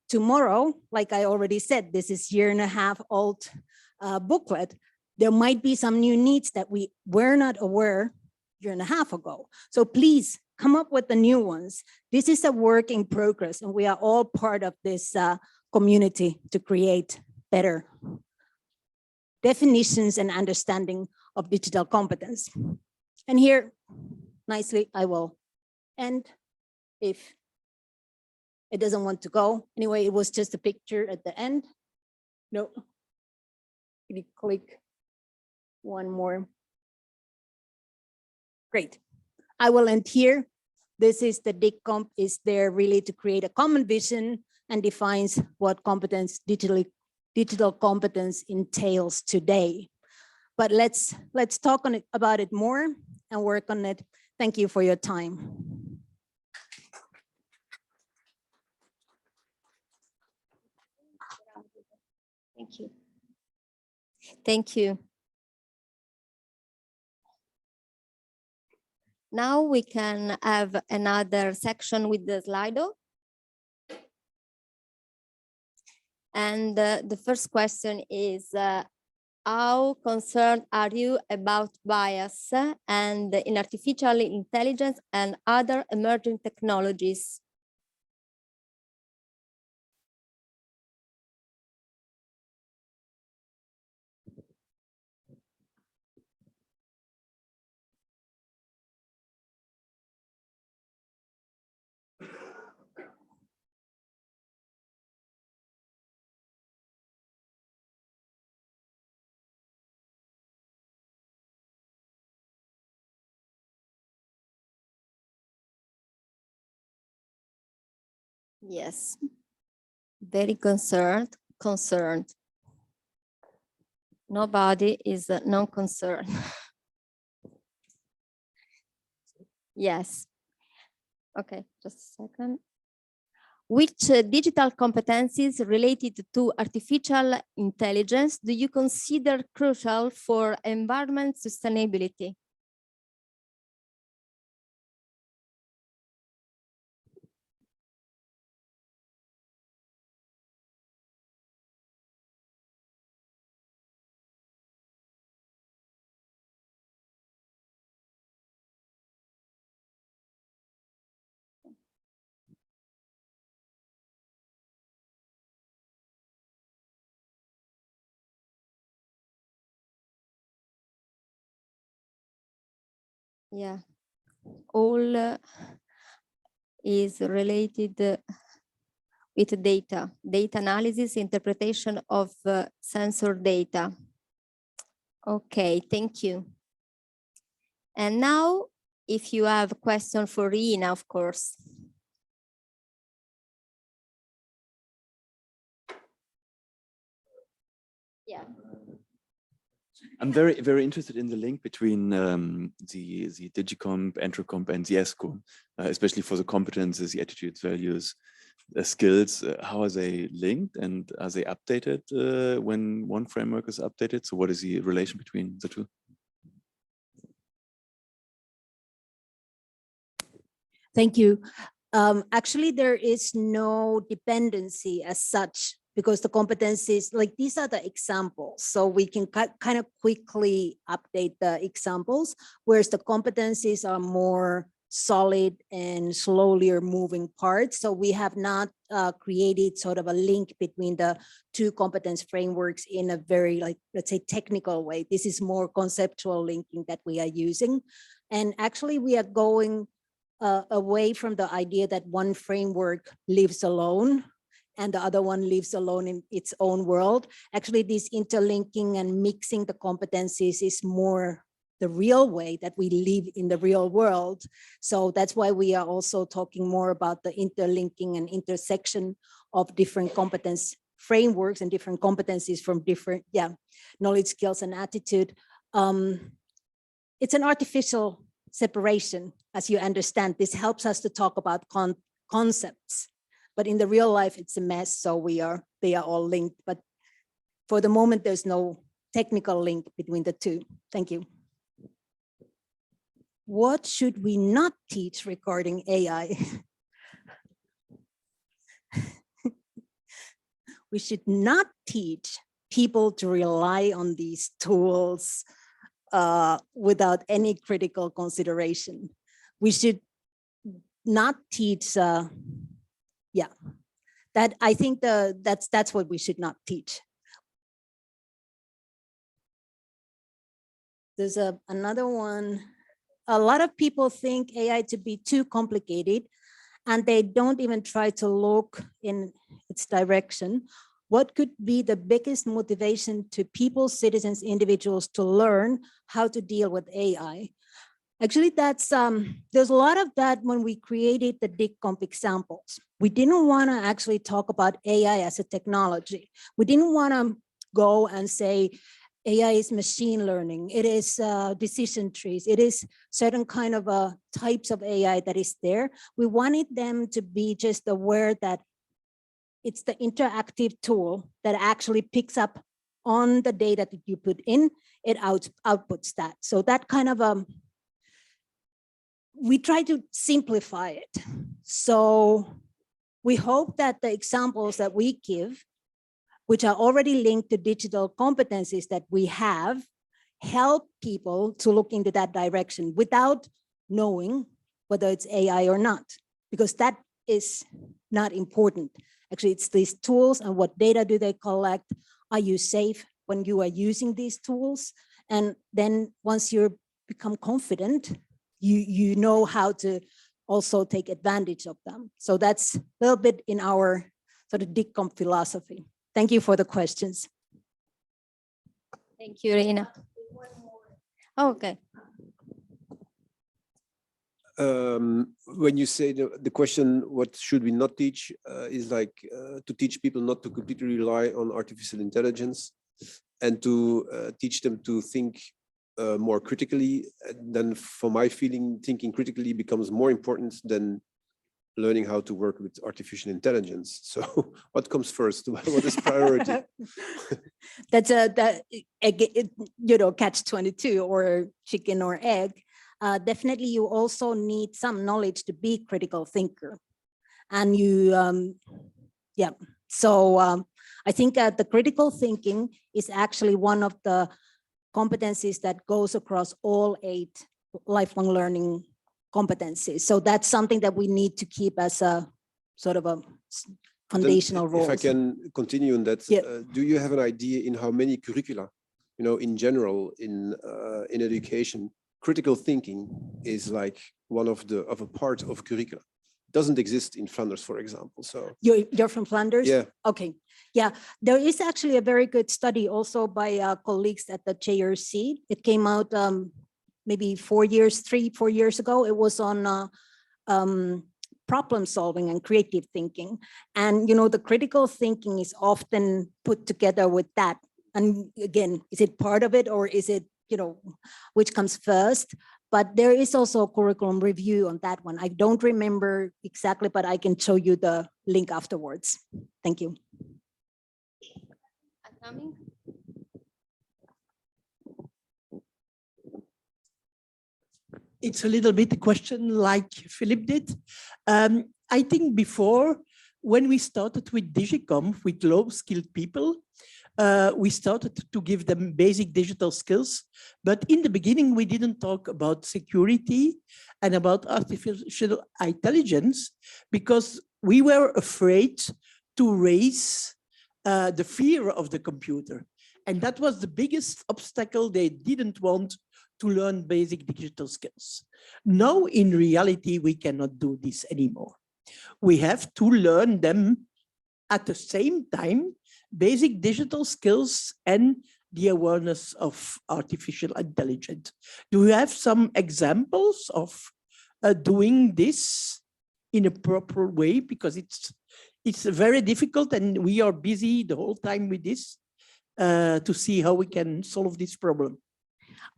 Tomorrow, like I already said, this is 1.5 year old booklet. There might be some new needs that we were not aware year and a half ago. So please come up with the new ones. This is a work in progress, and we are all part of this community to create better definitions and understanding of digital competence. And here, nicely, I will end if it doesn't want to go. Anyway, it was just a picture at the end. No, can you click one more? Great. I will end here. This is the EntreComp is there really to create a common vision and defines what competence, digital competence entails today. But let's talk about it more and work on it. Thank you for your time. Thank you. Thank you. Now we can have another section with the Slido. And the first question is, how concerned are you about bias and in artificial intelligence and other emerging technologies? Yes, very concerned. Nobody is non-concerned. Yes. Okay, just a second. Which digital competencies related to artificial intelligence do you consider crucial for environment sustainability? Yeah, all is related with data analysis, interpretation of sensor data. Okay, thank you. And now, if you have a question for Rina, of course. Yeah. I'm very interested in the link between the EntreComp, EntreComp, and the ESCO, especially for the competences, the attitudes, values, skills. How are they linked and are they updated when one framework is updated? So what is the relation between the two? Thank you. Actually, there is no dependency as such because the competencies, like these are the examples. So we can kind of quickly update the examples, whereas the competencies are more solid and slowly moving parts. So we have not created sort of a link between the two competence frameworks in a very, like, let's say, technical way. This is more conceptual linking that we are using. And actually we are going away from the idea that one framework lives alone and the other one lives alone in its own world. Actually, this interlinking and mixing the competencies is more the real way that we live in the real world. So that's why we are also talking more about the interlinking and intersection of different competence frameworks and different competencies from different, knowledge, skills, and attitude. It's an artificial separation, as you understand. This helps us to talk about concepts, but in the real life, it's a mess. So they are all linked, but for the moment, there's no technical link between the two. Thank you. What should we not teach regarding AI? We should not teach people to rely on these tools without any critical consideration. We should not teach, yeah, that I think that's what we should not teach. There's another one. A lot of people think AI to be too complicated, and they don't even try to look in its direction. What could be the biggest motivation to people, citizens, individuals to learn how to deal with AI? Actually, that's there's a lot of that when we created the EntreComp examples. We didn't want to actually talk about AI as a technology. We didn't want to go and say AI is machine learning. It is decision trees. It is certain kind of types of AI that is there. We wanted them to be just aware that it's the interactive tool that actually picks up on the data that you put in, it outputs that. So that kind of we try to simplify it. So we hope that the examples that we give, which are already linked to digital competencies that we have, help people to look into that direction without knowing whether it's AI or not, because that is not important. Actually, it's these tools and what data do they collect? Are you safe when you are using these tools? And then once you become confident, you know how to also take advantage of them. So that's a little bit in our sort of EntreComp philosophy. Thank you for the questions. Thank you, Reina. Okay. When you say the question, what should we not teach, is like to teach people not to completely rely on artificial intelligence and to teach them to think more critically. Then for my feeling, thinking critically becomes more important than learning how to work with artificial intelligence. So what comes first? What is priority? That's catch-22 or chicken or egg. Definitely you also need some knowledge to be critical thinker. And you, yeah. So I think the critical thinking is actually one of the competencies that goes across all 8 lifelong learning competencies. So that's something that we need to keep as a sort of a foundational role. If I can continue on that, yeah. Do you have an idea in how many curricula, in general, in education, critical thinking is like one of a part of curricula? It doesn't exist in Flanders, for example. So you're from Flanders? Yeah. Okay. Yeah, there is actually a very good study also by colleagues at the JRC. It came out maybe 4 years, 3-4 years ago. It was on problem solving and creative thinking. And, the critical thinking is often put together with that. And again, is it part of it or is it, which comes first? But there is also a curriculum review on that one. I don't remember exactly, but I can show you the link afterwards. Thank you. It's a little bit a question like Philip did. I think before, when we started with EntreComp, with low-skilled people, we started to give them basic digital skills. But in the beginning, we didn't talk about security and about artificial intelligence because we were afraid to raise the fear of the computer. And that was the biggest obstacle. They didn't want to learn basic digital skills. Now, in reality, we cannot do this anymore. We have to learn them at the same time, basic digital skills and the awareness of artificial intelligence. Do you have some examples of doing this in a proper way? Because it's very difficult and we are busy the whole time with this to see how we can solve this problem.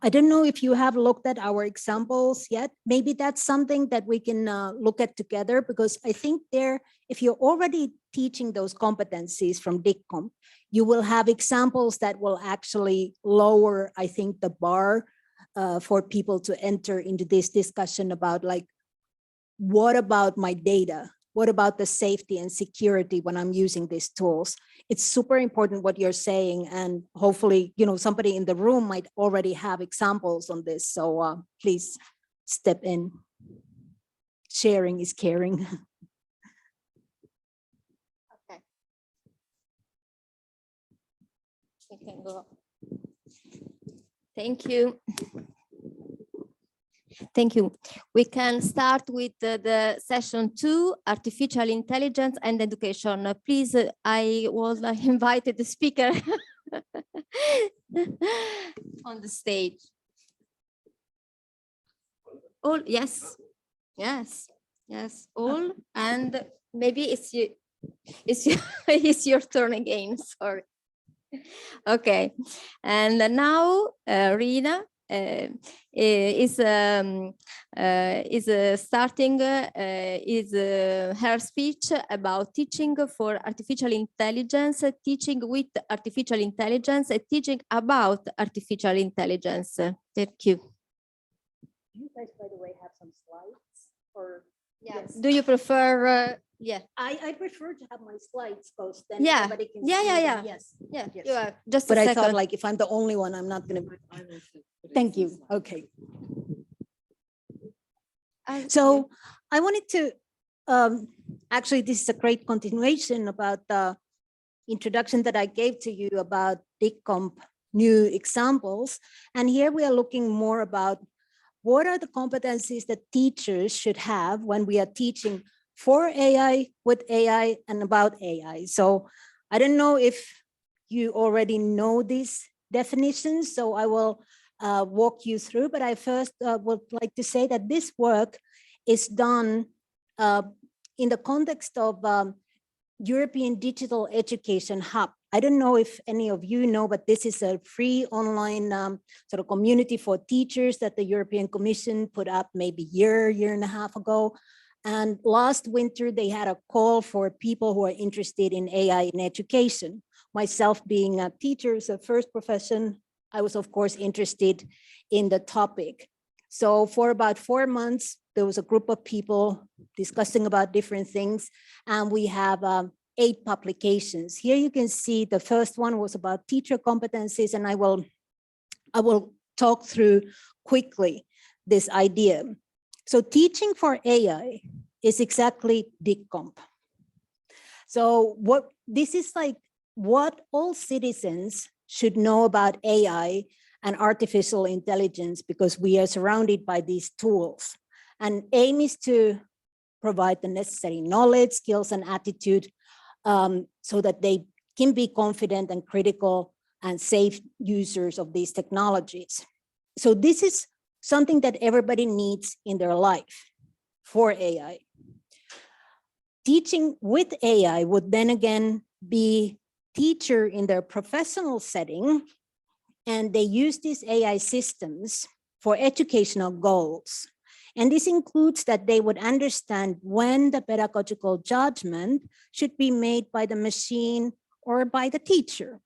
I don't know if you have looked at our examples yet. Maybe that's something that we can look at together, because I think if you're already teaching those competencies from EntreComp, you will have examples that will actually lower, I think, the bar for people to enter into this discussion about like, what about my data? What about the safety and security when I'm using these tools? It's super important what you're saying, and hopefully, somebody in the room might already have examples on this. So please step in. Sharing is caring. Okay. We can go. Thank you. Thank you. We can start with the session 2, artificial intelligence and education. Please, I will invite the speaker on the stage. All, yes, all, and maybe it's your turn again. Sorry. Okay, and now Rina is starting her speech about teaching for artificial intelligence, teaching with artificial intelligence, teaching about artificial intelligence. Thank you. You guys, by the way, have some slides, or yes. Do you prefer? Yeah, I prefer to have my slides posted. Then yeah, everybody can yeah. Yes, yeah. yes. You are just. But a I second. thought, like, if I'm the only one, I'm not going to. Thank you. Okay. So I wanted to. Actually, this is a great continuation about the introduction that I gave to you about EntreComp new examples, and here we are looking more about what are the competencies that teachers should have when we are teaching for AI, with AI, and about AI. So I don't know if you already know these definitions, so I will walk you through, but I first would like to say that this work is done in the context of European Digital Education Hub. I don't know if any of you know, but this is a free online sort of community for teachers that the European Commission put up maybe year and a half ago. And last winter, they had a call for people who are interested in AI in education. Myself being a teacher is a first profession, I was of course interested in the topic. So for about 4 months, there was a group of people discussing about different things, and we have 8 publications. Here you can see the first one was about teacher competencies, and I will talk through quickly this idea. So teaching for AI is exactly EntreComp. So this is like what all citizens should know about AI and artificial intelligence, because we are surrounded by these tools. And aim is to provide the necessary knowledge, skills, and attitude so that they can be confident and critical and safe users of these technologies. So this is something that everybody needs in their life for AI. Teaching with AI would then again be teacher in their professional setting, and they use these AI systems for educational goals. And this includes that they would understand when the pedagogical judgment should be made by the machine or by the teacher,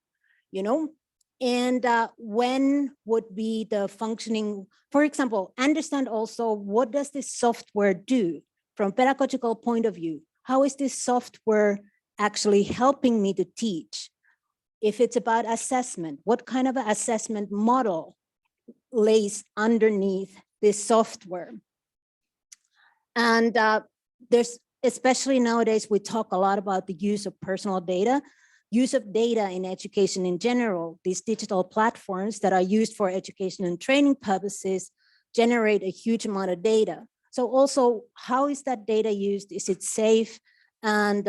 and when would be the functioning, for example, understand also what does this software do from pedagogical point of view? How is this software actually helping me to teach? If it's about assessment, what kind of an assessment model lays underneath this software? And there's, especially nowadays, we talk a lot about the use of personal data, use of data in education in general. These digital platforms that are used for education and training purposes generate a huge amount of data. So also, how is that data used? Is it safe? And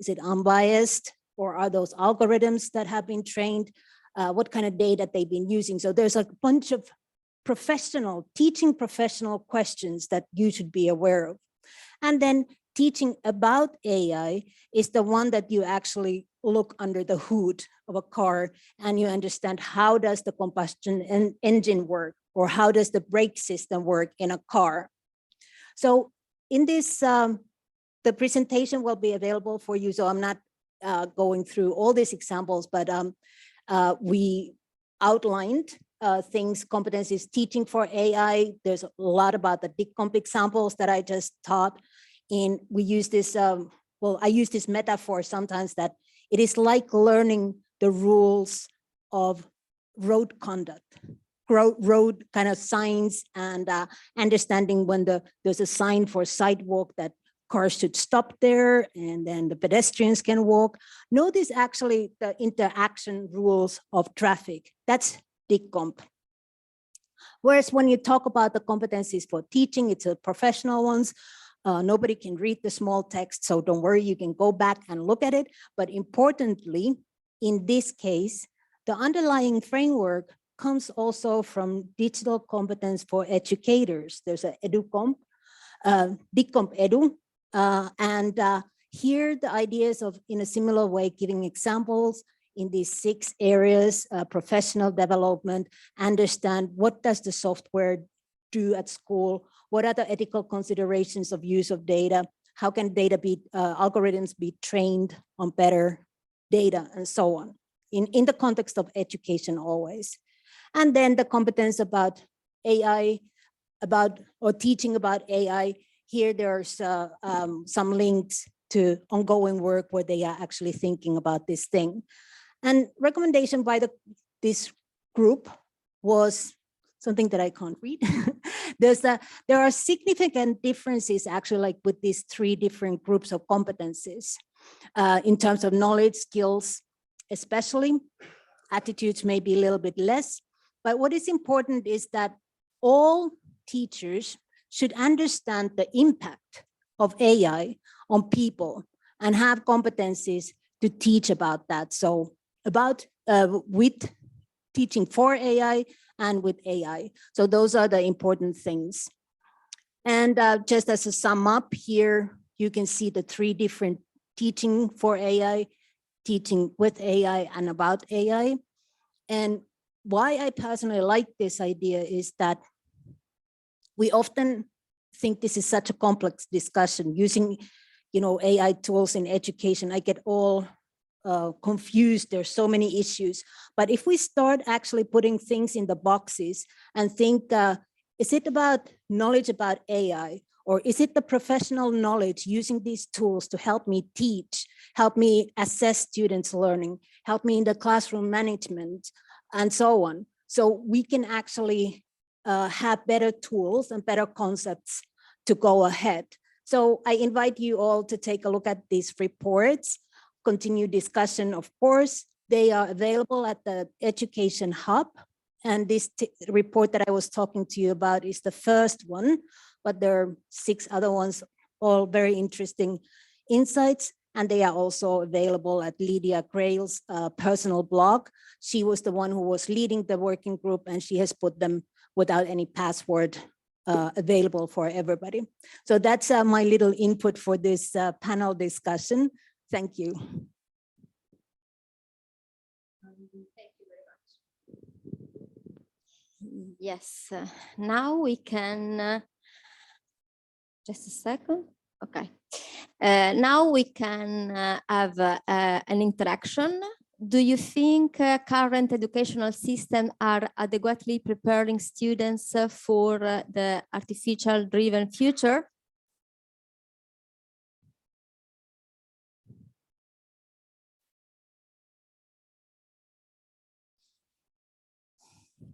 is it unbiased? Or are those algorithms that have been trained? What kind of data they've been using? So there's a bunch of teaching professional questions that you should be aware of. And then teaching about AI is the one that you actually look under the hood of a car and you understand how does the combustion engine work, or how does the brake system work in a car. So in this, the presentation will be available for you. So I'm not going through all these examples, but we outlined things, competencies, teaching for AI. There's a lot about the EntreComp examples that I just taught. we use this, well, I use this metaphor sometimes that it is like learning the rules of road conduct, road kind of signs, and understanding when there's a sign for sidewalk that cars should stop there and then the pedestrians can walk. Notice actually the interaction rules of traffic. That's DigComp. Whereas when you talk about the competencies for teaching, it's a professional ones. Nobody can read the small text, so don't worry, you can go back and look at it. But importantly, in this case, the underlying framework comes also from digital competence for educators. There's a EduComp, DigComp Edu, and here the ideas of, in a similar way, giving examples in these 6 areas, professional development, understand what does the software do at school, what are the ethical considerations of use of data, how can data be, algorithms be trained on better data, and so on, in the context of education always. And then the competence about AI, or teaching about AI. Here there's some links to ongoing work where they are actually thinking about this thing. And recommendation by this group was something that I can't read. There are significant differences actually, like with these 3 different groups of competencies in terms of knowledge, skills, especially. Attitudes may be a little bit less, but what is important is that all teachers should understand the impact of AI on people and have competencies to teach about that. So about with teaching for AI and with AI. So those are the important things. And just as a sum up here, you can see the 3 different teaching for AI, teaching with AI, and about AI. And why I personally like this idea is that we often think this is such a complex discussion using, AI tools in education. I get all confused. There's so many issues. But if we start actually putting things in the boxes and think, is it about knowledge about AI, or is it the professional knowledge using these tools to help me teach, help me assess students' learning, help me in the classroom management, and so on. So we can actually have better tools and better concepts to go ahead. So I invite you all to take a look at these reports, continue discussion, of course. They are available at the Education Hub. And this report that I was talking to you about is the first one, but there are 6 other ones, all very interesting insights. And they are also available at Lydia Grail's personal blog. She was the one who was leading the working group, and she has put them without any password available for everybody. So that's my little input for this panel discussion. Thank you. Thank you very much. Yes, now we can, just a second, okay. Now we can have an interaction. Do you think current educational systems are adequately preparing students for the artificial-driven future?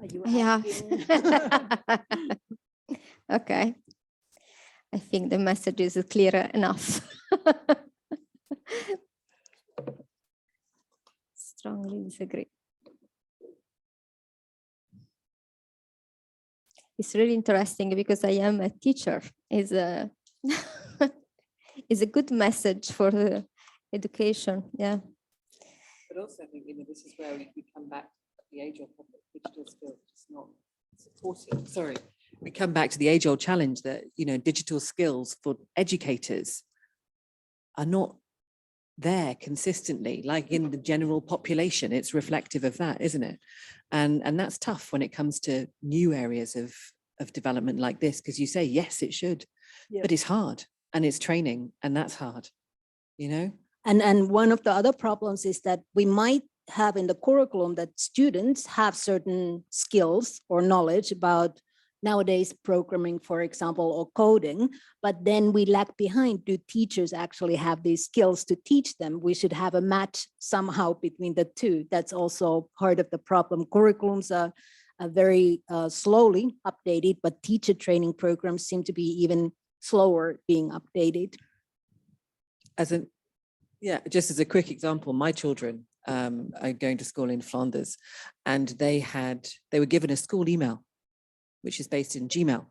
Are you Yeah. asking? Okay. I think the message is clear enough. Strongly disagree. It's really interesting because I am a teacher. Is a is a good message for the education. Yeah. But also, I think this is where we come back to the age-old digital skills just not supported. Sorry, we come back to the age-old challenge that digital skills for educators are not there consistently, like in the general population. It's reflective of that, isn't it? And that's tough when it comes to new areas of development like this, because you say yes, it should, but it's hard, and it's training, and that's hard, And one of the other problems is that we might have in the curriculum that students have certain skills or knowledge about nowadays programming, for example, or coding, but then we lag behind. Do teachers actually have these skills to teach them? We should have a match somehow between the two. That's also part of the problem. Curriculums are very slowly updated, but teacher training programs seem to be even slower being updated. Just as a quick example, my children are going to school in Flanders, and they were given a school email, which is based in Gmail.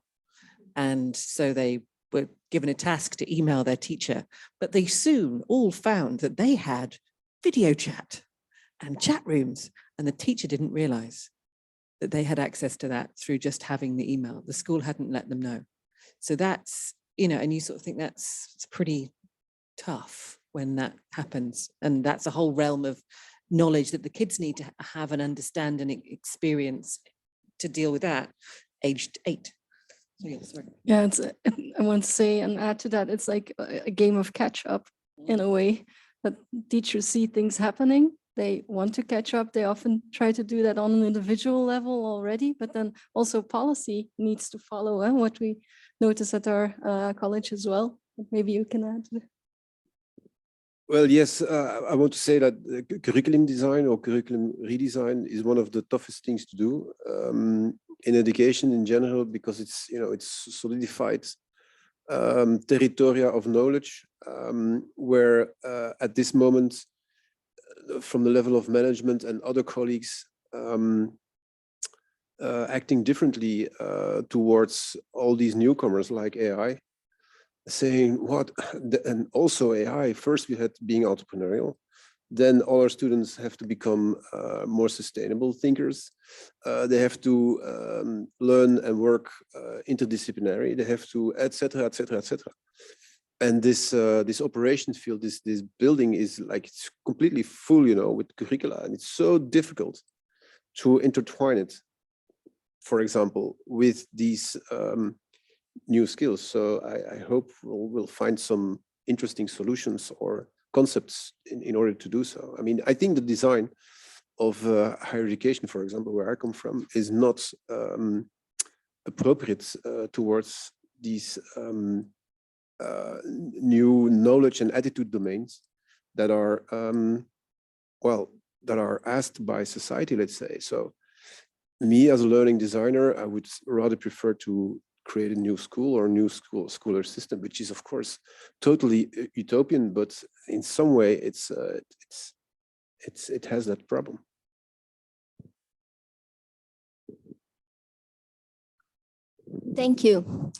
And so they were given a task to email their teacher, but they soon all found that they had video chat and chat rooms, and the teacher didn't realize that they had access to that through just having the email. The school hadn't let them know. So that's, and you sort of think it's pretty tough when that happens. And that's a whole realm of knowledge that the kids need to have and understand and experience to deal with that, aged 8. So, yeah, sorry. Yeah, I want to say and add to that, it's like a game of catch up in a way that teachers see things happening. They want to catch up. They often try to do that on an individual level already, but then also policy needs to follow what we notice at our college as well. Maybe you can add. Well, yes, I want to say that curriculum design or curriculum redesign is one of the toughest things to do in education in general, because it's, it's solidified territoria of knowledge where at this moment, from the level of management and other colleagues acting differently towards all these newcomers like AI, saying what, and also AI, first we had being entrepreneurial, then all our students have to become more sustainable thinkers. They have to learn and work interdisciplinary. They have to, etc., etc., etc. And this operation field, this building is like, it's completely full, with curricula, and it's so difficult to intertwine it, for example, with these new skills. So I hope we'll find some interesting solutions or concepts in order to do so. I mean, I think the design of higher education, for example, where I come from, is not appropriate towards these new knowledge and attitude domains that are, that are asked by society, let's say. So me as a learning designer, I would rather prefer to create a new school or a new schooler system, which is of course totally utopian, but in some way it has that problem. Thank you.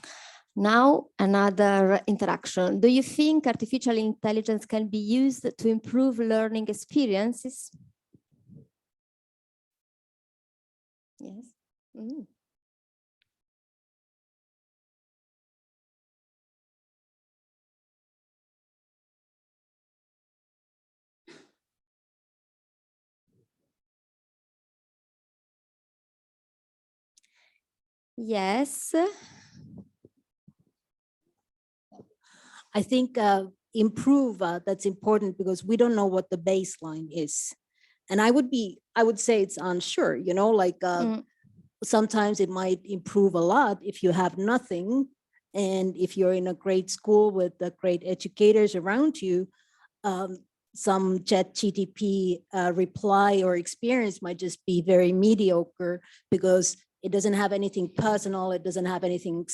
Now another interaction. Do you think artificial intelligence can be used to improve learning experiences? Yes. Mm. Yes. I think improve, that's important, because we don't know what the baseline is. And I would say it's unsure, like sometimes it might improve a lot if you have nothing. And if you're in a great school with great educators around you, some ChatGPT reply or experience might just be very mediocre, because it doesn't have anything personal. It doesn't have anything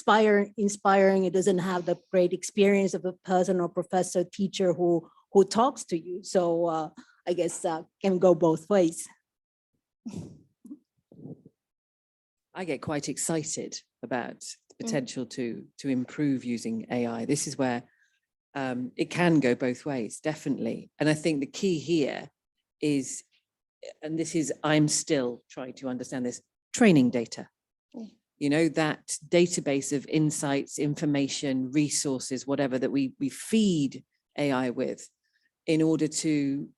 inspiring. It doesn't have the great experience of a person or professor, teacher who talks to you. So I guess can go both ways. I get quite excited about the potential to improve using AI. This is where it can go both ways, definitely. And I think the key here is, and this is, I'm still trying to understand this, training data. That database of insights, information, resources, whatever that we feed AI with in order to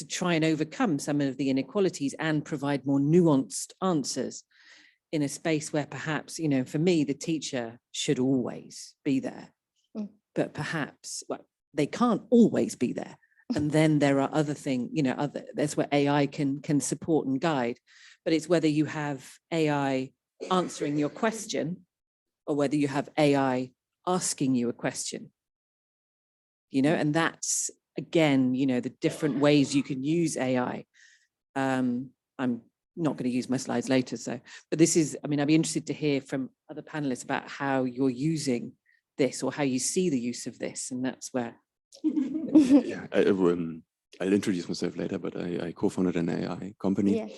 try and overcome some of the inequalities and provide more nuanced answers in a space where perhaps, for me, the teacher should always be there, but perhaps, they can't always be there. And then there are other things, that's where AI can support and guide, but it's whether you have AI answering your question or whether you have AI asking you a question. You know, and that's, again, you know, the different ways you can use AI. I'm not going to use my slides later, but this is, I mean, I'd be interested to hear from other panelists about how you're using this or how you see the use of this, and that's where. Yeah, I'll introduce myself later, but I co-founded an AI company. Yeah.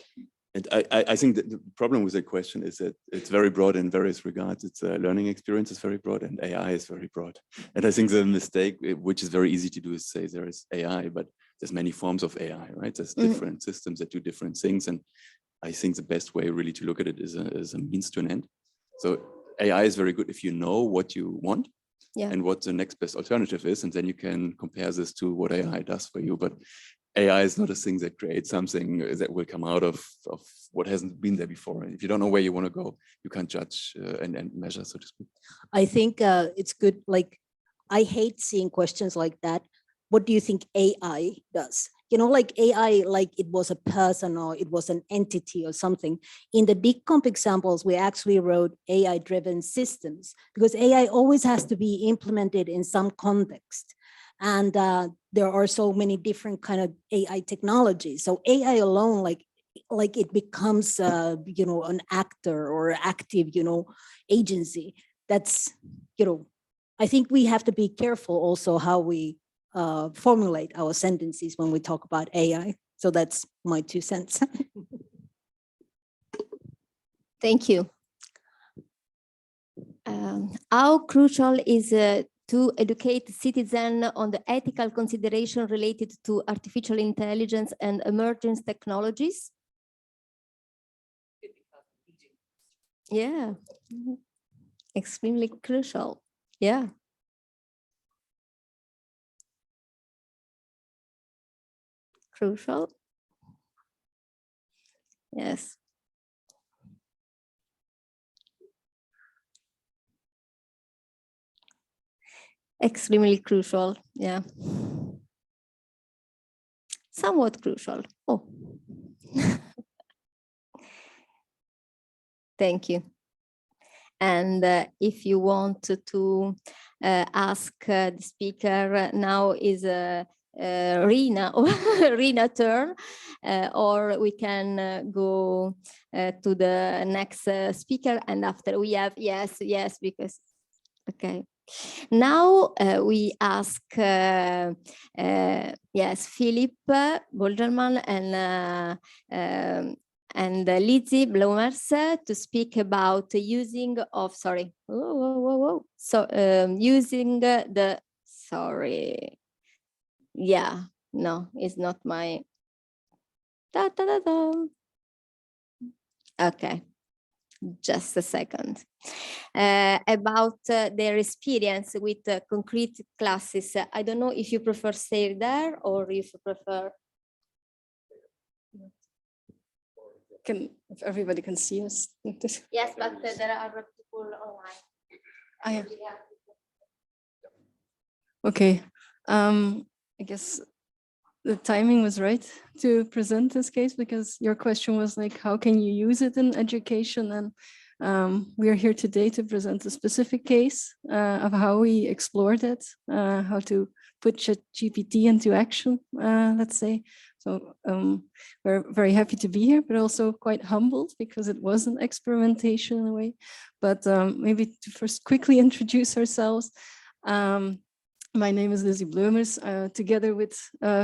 And I think that the problem with that question is that it's very broad in various regards. It's a learning experience is very broad and AI is very broad. And I think the mistake, which is very easy to do, is say there is AI, but there's many forms of AI, right? There's different systems that do different things. And I think the best way really to look at it is a means to an end. So AI is very good if you know what you want and what the next best alternative is, and then you can compare this to what AI does for you. But AI is not a thing that creates something that will come out of what hasn't been there before. And if you don't know where you want to go, you can't judge and measure, so to speak. I think it's good. Like, I hate seeing questions like that. What do you think AI does? You know, like AI, like it was a person or it was an entity or something. In the DigComp examples, we actually wrote AI-driven systems because AI always has to be implemented in some context. And there are so many different kind of AI technologies. So AI alone, like it becomes, you know, an actor or active, you know, agency. That's, you know, I think we have to be careful also how we formulate our sentences when we talk about AI. So that's my 2 cents. Thank you. How crucial is to educate citizens on the ethical consideration related to artificial intelligence and emerging technologies? Yeah, extremely crucial. Yeah. Crucial. Yes. Extremely crucial. Yeah. Somewhat crucial. Oh. Thank you. And if you want to ask the speaker, now is Rina Rina turn, or we can go to the next speaker, and after we have yes because okay. Now we ask yes, Philip Bolgerman and Lizzie Blomers to speak about the using of, sorry, so using the, sorry, yeah, no, it's not my, okay, just a second. About their experience with concrete classes. I don't know if you prefer stay there or if you prefer. If everybody can see us. Yes, but there are people online. Okay. I guess the timing was right to present this case because your question was like, how can you use it in education? And we are here today to present a specific case of how we explored it, how to put ChatGPT into action, let's say. So we're very happy to be here, but also quite humbled because it was an experimentation in a way. But maybe to first quickly introduce ourselves. My name is Lizzie Blomers. Together with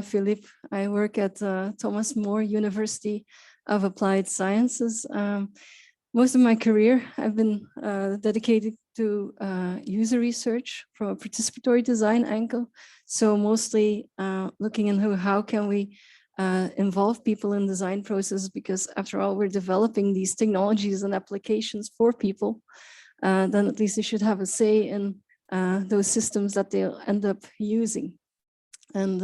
Philip, I work at Thomas More University of Applied Sciences. Most of my career, I've been dedicated to user research from a participatory design angle. So mostly looking into how can we involve people in design process, because after all, we're developing these technologies and applications for people. Then at least they should have a say in those systems that they'll end up using. And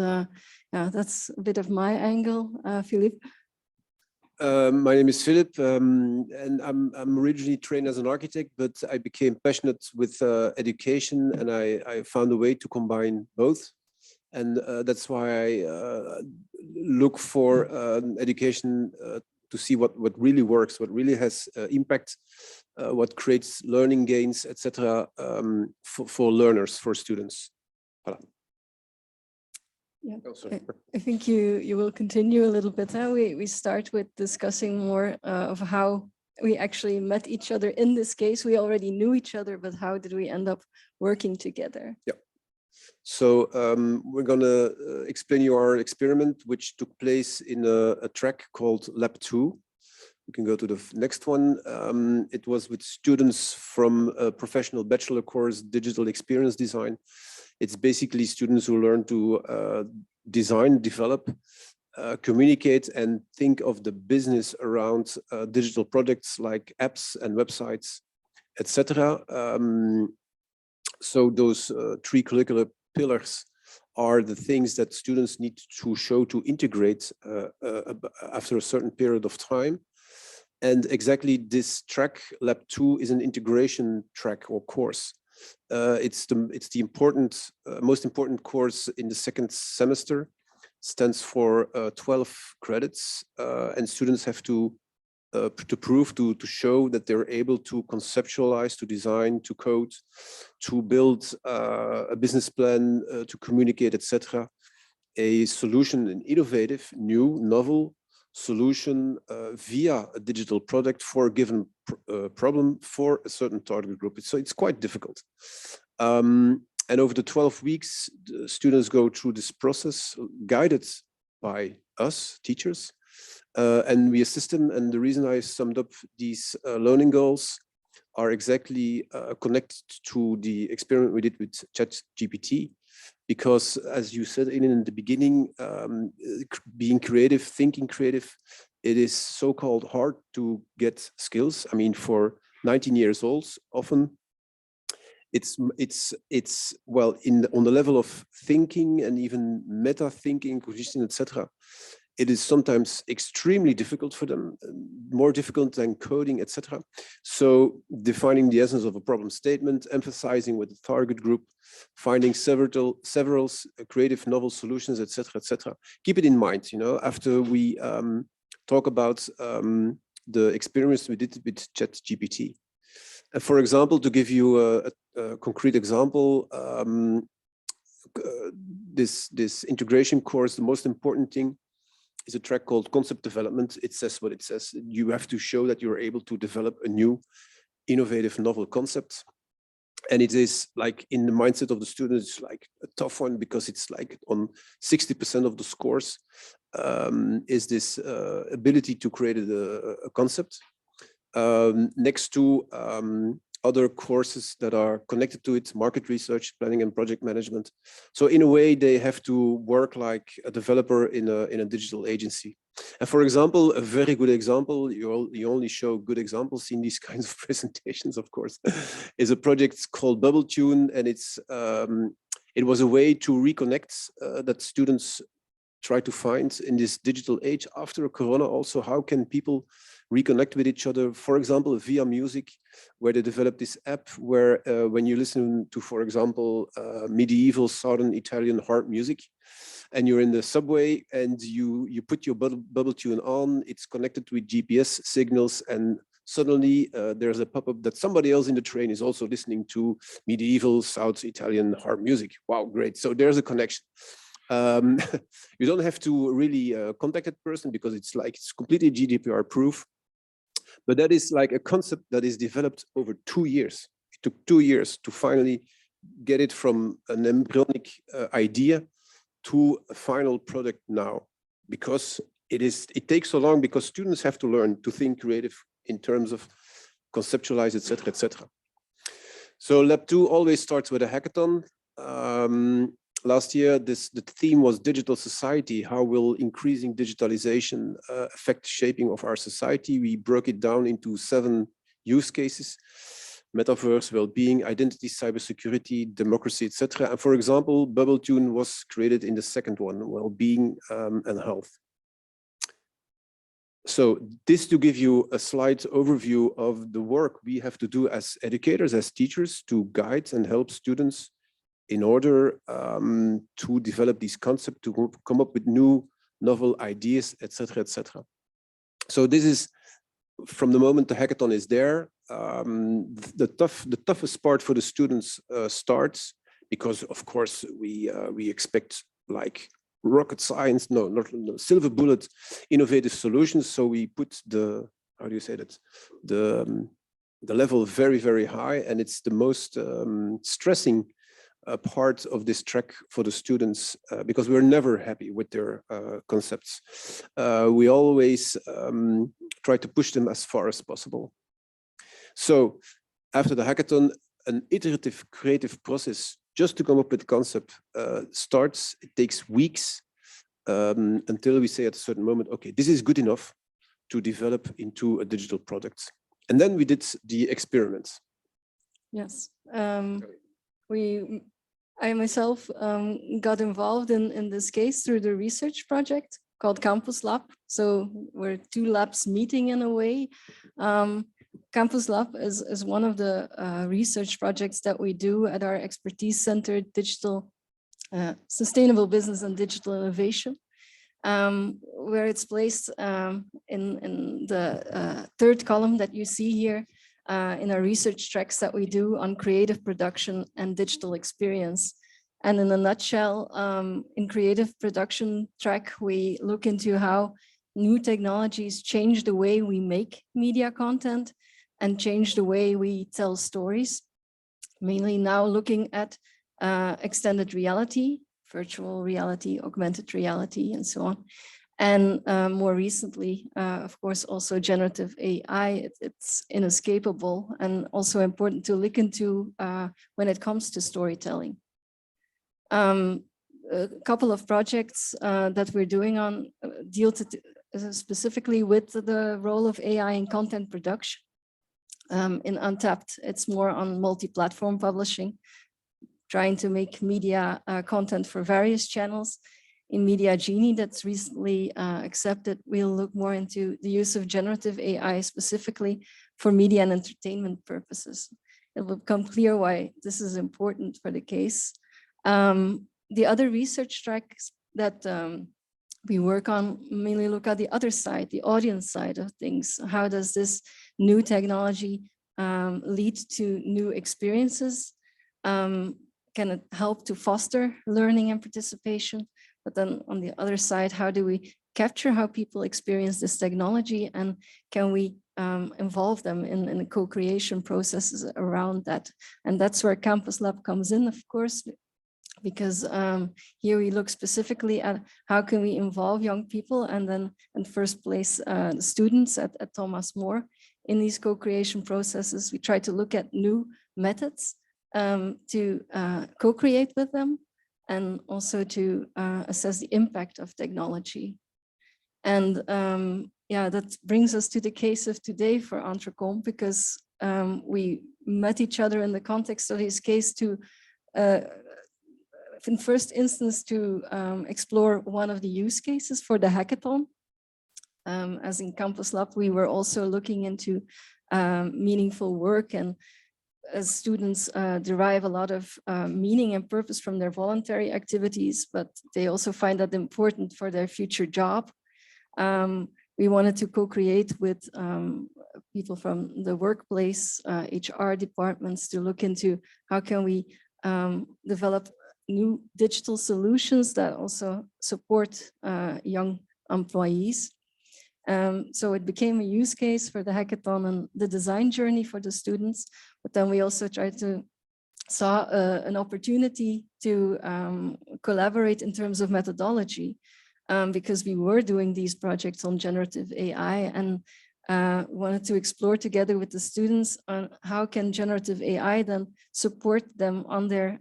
yeah, that's a bit of my angle. Philippe? My name is Philip, and I'm originally trained as an architect, but I became passionate with education, and I found a way to combine both. And that's why I look for education to see what really works, what really has impact. what creates learning gains, etc., for learners, for students. Voilà. Yeah, Oh, sorry. I think you will continue a little bit. We start with discussing more of how we actually met each other. In this case, we already knew each other, but how did we end up working together? Yeah. So we're gonna explain you our experiment, which took place in a track called Lab 2. You can go to the next one. It was with students from a professional bachelor course, Digital Experience Design. It's basically students who learn to design, develop, communicate, and think of the business around digital products like apps and websites, etc. So those three curricular pillars are the things that students need to show to integrate after a certain period of time. And exactly this track, Lab 2, is an integration track or course. It's the important, most important course in the second semester. Stands for 12 credits, and students have to prove, to show that they're able to conceptualize, to design, to code, to build a business plan, to communicate, etc. A solution, an innovative, new, novel solution via a digital product for a given problem for a certain target group. So it's quite difficult. And over the 12 weeks, the students go through this process guided by us, teachers, and we assist them. And the reason I summed up these learning goals are exactly connected to the experiment we did with ChatGPT. Because as you said in the beginning, being creative, thinking creative, it is so-called hard to get skills. I mean, for 19 years olds, often it's well, on the level of thinking and even meta thinking, cognition, etc. It is sometimes extremely difficult for them, more difficult than coding, etc. So defining the essence of a problem statement, emphasizing with the target group, finding several creative novel solutions, etc., etc. Keep it in mind, you know, after we talk about the experience we did with ChatGPT. For example, to give you a concrete example, this integration course, the most important thing is a track called concept development. It says what it says. You have to show that you're able to develop a new, innovative, novel concept. And it is like in the mindset of the students, like a tough one, because it's like on 60% of the scores is this ability to create a concept. Next to other courses that are connected to it, market research, planning and project management. So in a way, they have to work like a developer in a digital agency. And for example, a very good example, you only show good examples in these kinds of presentations, of course, is a project called Bubble Tune. And it was a way to reconnect that students try to find in this digital age after Corona. Also, how can people reconnect with each other, for example, via music, where they developed this app where when you listen to, for example, medieval southern Italian harp music, and you're in the subway and you put your bubble tune on, it's connected with GPS signals, and suddenly there's a pop-up that somebody else in the train is also listening to medieval South Italian harp music. Wow, great. So there's a connection. You don't have to really contact that person because it's completely GDPR proof. But that is like a concept that is developed over 2 years. It took 2 years to finally get it from an embryonic idea to a final product now, because it takes so long, because students have to learn to think creative in terms of conceptualize, etc., etc. So Lab 2 always starts with a hackathon. Last year, the theme was digital society. How will increasing digitalization affect shaping of our society? We broke it down into 7 use cases: metaverse, well-being, identity, cybersecurity, democracy, etc. And for example, Bubble Tune was created in the second one, well-being and health. So this to give you a slight overview of the work we have to do as educators, as teachers, to guide and help students in order to develop these concepts, to come up with new, novel ideas, etc., etc. So this is from the moment the hackathon is there, the toughest part for the students starts, because of course we expect like rocket science, no, silver bullet, innovative solutions. So we put the, how do you say that, the level very, very high, and it's the most stressing part of this track for the students, because we're never happy with their concepts. We always try to push them as far as possible. So after the hackathon, an iterative creative process just to come up with the concept starts. It takes weeks until we say at a certain moment, okay, this is good enough to develop into a digital product. And then we did the experiments. Yes, I myself got involved in this case through the research project called Campus Lab. So we're two labs meeting in a way. Campus Lab is one of the research projects that we do at our expertise-centered digital sustainable business and digital innovation, where it's placed in the third column that you see here in our research tracks that we do on creative production and digital experience. And in a nutshell, in creative production track, we look into how new technologies change the way we make media content and change the way we tell stories, mainly now looking at extended reality, virtual reality, augmented reality, and so on. And more recently, of course, also generative AI. It's inescapable and also important to look into when it comes to storytelling. A couple of projects that we're doing on deal specifically with the role of AI in content production. In Untapped, it's more on multi-platform publishing, trying to make media content for various channels. In Media Genie, that's recently accepted, we'll look more into the use of generative AI specifically for media and entertainment purposes. It will become clear why this is important for the case. The other research tracks that we work on mainly look at the other side, the audience side of things. How does this new technology lead to new experiences? Can it help to foster learning and participation? But then on the other side, how do we capture how people experience this technology, and can we involve them in the co-creation processes around that? And that's where Campus Lab comes in, of course, because here we look specifically at how can we involve young people, and then in first place, the students at Thomas More in these co-creation processes. We try to look at new methods to co-create with them, and also to assess the impact of technology. And yeah, that brings us to the case of today for EntreComp, because we met each other in the context of this case to, in first instance, to explore one of the use cases for the hackathon. As in Campus Lab, we were also looking into meaningful work, and as students derive a lot of meaning and purpose from their voluntary activities, but they also find that important for their future job. We wanted to co-create with people from the workplace, HR departments, to look into how can we develop new digital solutions that also support young employees. So it became a use case for the hackathon and the design journey for the students. But then we also tried to saw an opportunity to collaborate in terms of methodology, because we were doing these projects on generative AI, and wanted to explore together with the students on how can generative AI then support them on their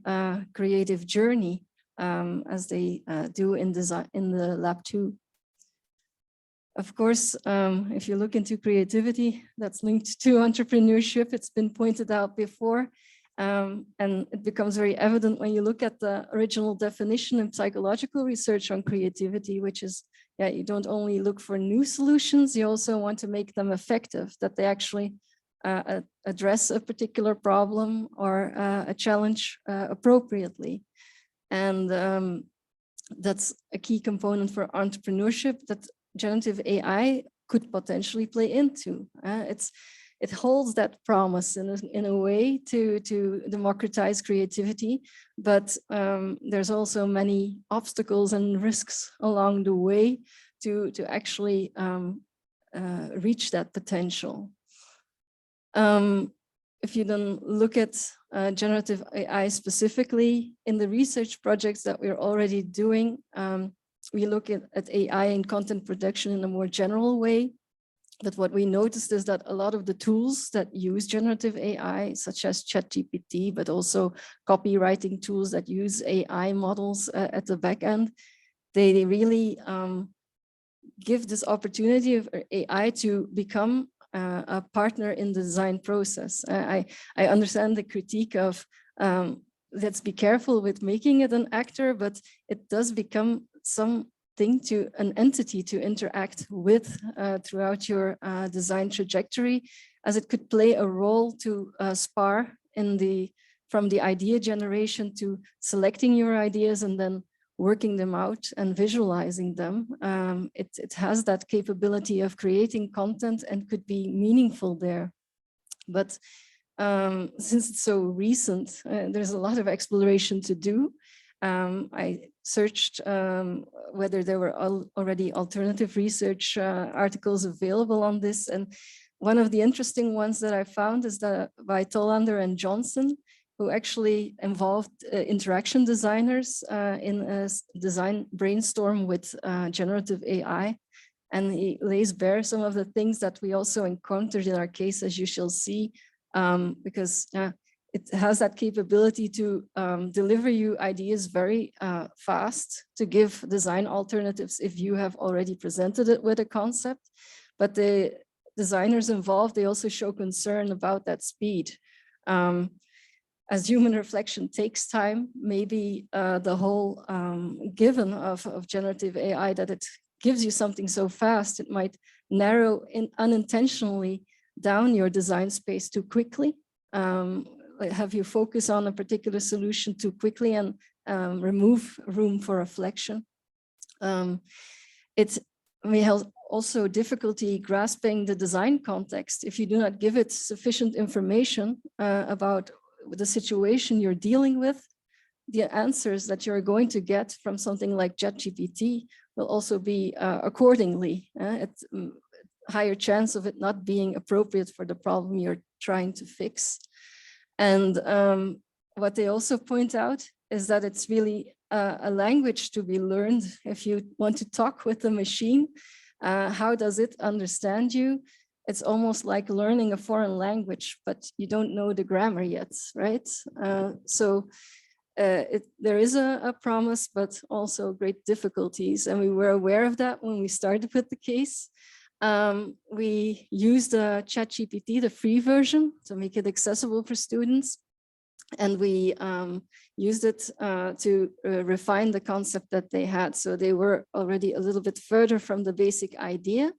creative journey, as they do in design in the lab too. Of course, if you look into creativity, that's linked to entrepreneurship. It's been pointed out before, and it becomes very evident when you look at the original definition in psychological research on creativity, which is, yeah, you don't only look for new solutions, you also want to make them effective, that they actually address a particular problem or a challenge appropriately. And that's a key component for entrepreneurship, that generative AI could potentially play into. It holds that promise in a way to democratize creativity, but there's also many obstacles and risks along the way to actually reach that potential. If you then look at generative AI specifically in the research projects that we're already doing, we look at AI in content production in a more general way. But what we noticed is that a lot of the tools that use generative AI, such as ChatGPT, but also copywriting tools that use AI models at the back end, they really give this opportunity of AI to become a partner in the design process. I understand the critique of let's be careful with making it an actor, but it does become something to an entity to interact with throughout your design trajectory, as it could play a role to spar in from the idea generation to selecting your ideas and then working them out and visualizing them. It has that capability of creating content and could be meaningful there. But since it's so recent, there's a lot of exploration to do. I searched whether there were already alternative research articles available on this. And one of the interesting ones that I found is that by Tollander and Johnson, who actually involved interaction designers in a design brainstorm with generative AI. And he lays bare some of the things that we also encountered in our case, as you shall see, because it has that capability to deliver you ideas very fast, to give design alternatives if you have already presented it with a concept. But the designers involved, they also show concern about that speed. As human reflection takes time, maybe the whole given of generative AI, that it gives you something so fast, it might narrow unintentionally down your design space too quickly. Have you focus on a particular solution too quickly and remove room for reflection. It may have also difficulty grasping the design context if you do not give it sufficient information about the situation you're dealing with. The answers that you're going to get from something like ChatGPT will also be accordingly. It's higher chance of it not being appropriate for the problem you're trying to fix. And what they also point out is that it's really a language to be learned. If you want to talk with the machine, how does it understand you? It's almost like learning a foreign language, but you don't know the grammar yet, right? There is a promise, but also great difficulties. And we were aware of that when we started with the case. We used ChatGPT, the free version, to make it accessible for students. And we used it to refine the concept that they had. So they were already a little bit further from the basic idea.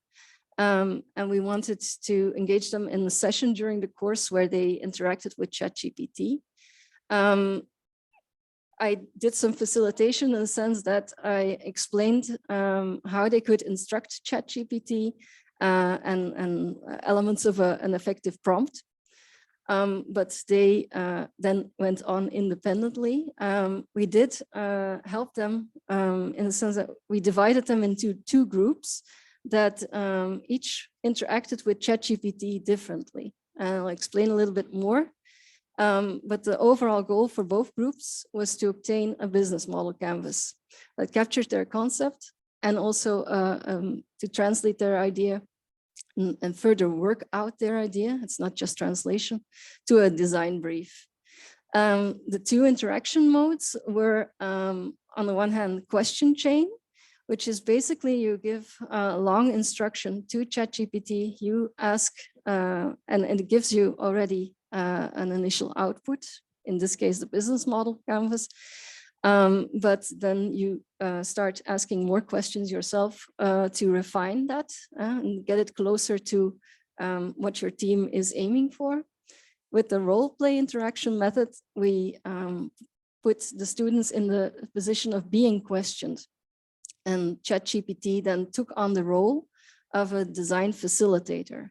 And we wanted to engage them in a session during the course where they interacted with ChatGPT. I did some facilitation in the sense that I explained how they could instruct ChatGPT and elements of an effective prompt. But they then went on independently. We did help them in the sense that we divided them into two groups that each interacted with ChatGPT differently. I'll explain a little bit more. But the overall goal for both groups was to obtain a business model canvas that captured their concept and also to translate their idea and further work out their idea. It's not just translation, to a design brief. The two interaction modes were, on the one hand, question chain, which is basically you give a long instruction to ChatGPT, you ask, and it gives you already an initial output, in this case, the business model canvas. But then you start asking more questions yourself to refine that and get it closer to what your team is aiming for. With the role play interaction method, we put the students in the position of being questioned. And ChatGPT then took on the role of a design facilitator.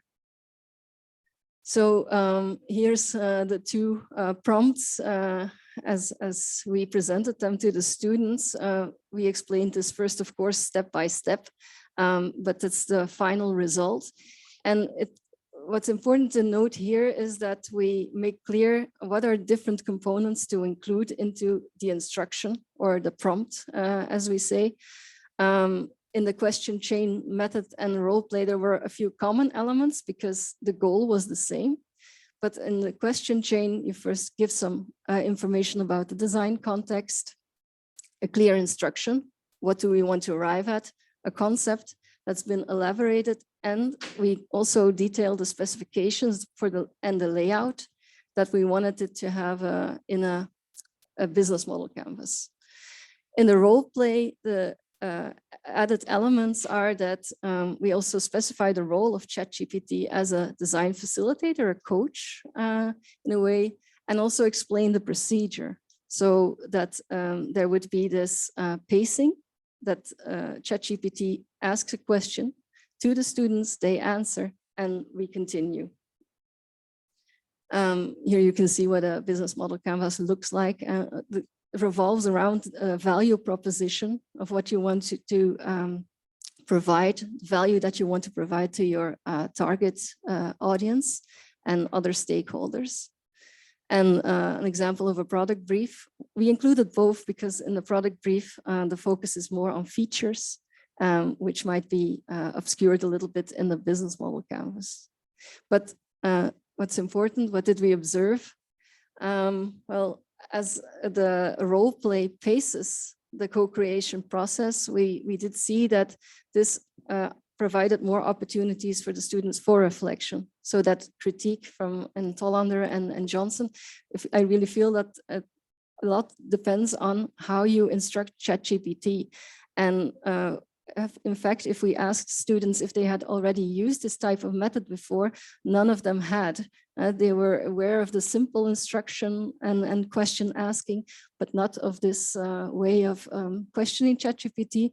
So here's the two prompts as we presented them to the students. We explained this first, of course, step by step, but it's the final result. And what's important to note here is that we make clear what are different components to include into the instruction or the prompt, as we say. In the question chain method and role play, there were a few common elements because the goal was the same. But in the question chain, you first give some information about the design context, a clear instruction, what do we want to arrive at, a concept that's been elaborated, and we also detail the specifications for the layout that we wanted it to have in a business model canvas. In the role play, the added elements are that we also specify the role of ChatGPT as a design facilitator, a coach in a way, and also explain the procedure so that there would be this pacing that ChatGPT asks a question to the students, they answer, and we continue. Here you can see what a business model canvas looks like. It revolves around a value proposition of what you want to provide, value that you want to provide to your target audience and other stakeholders. And an example of a product brief, we included both because in the product brief, the focus is more on features, which might be obscured a little bit in the business model canvas. But what's important, what did we observe? Well, as the role play paces the co-creation process, we did see that this provided more opportunities for the students for reflection. So that critique from Tollander and Johnson, I really feel that a lot depends on how you instruct ChatGPT. And in fact, if we asked students if they had already used this type of method before, none of them had. They were aware of the simple instruction and question asking, but not of this way of questioning ChatGPT,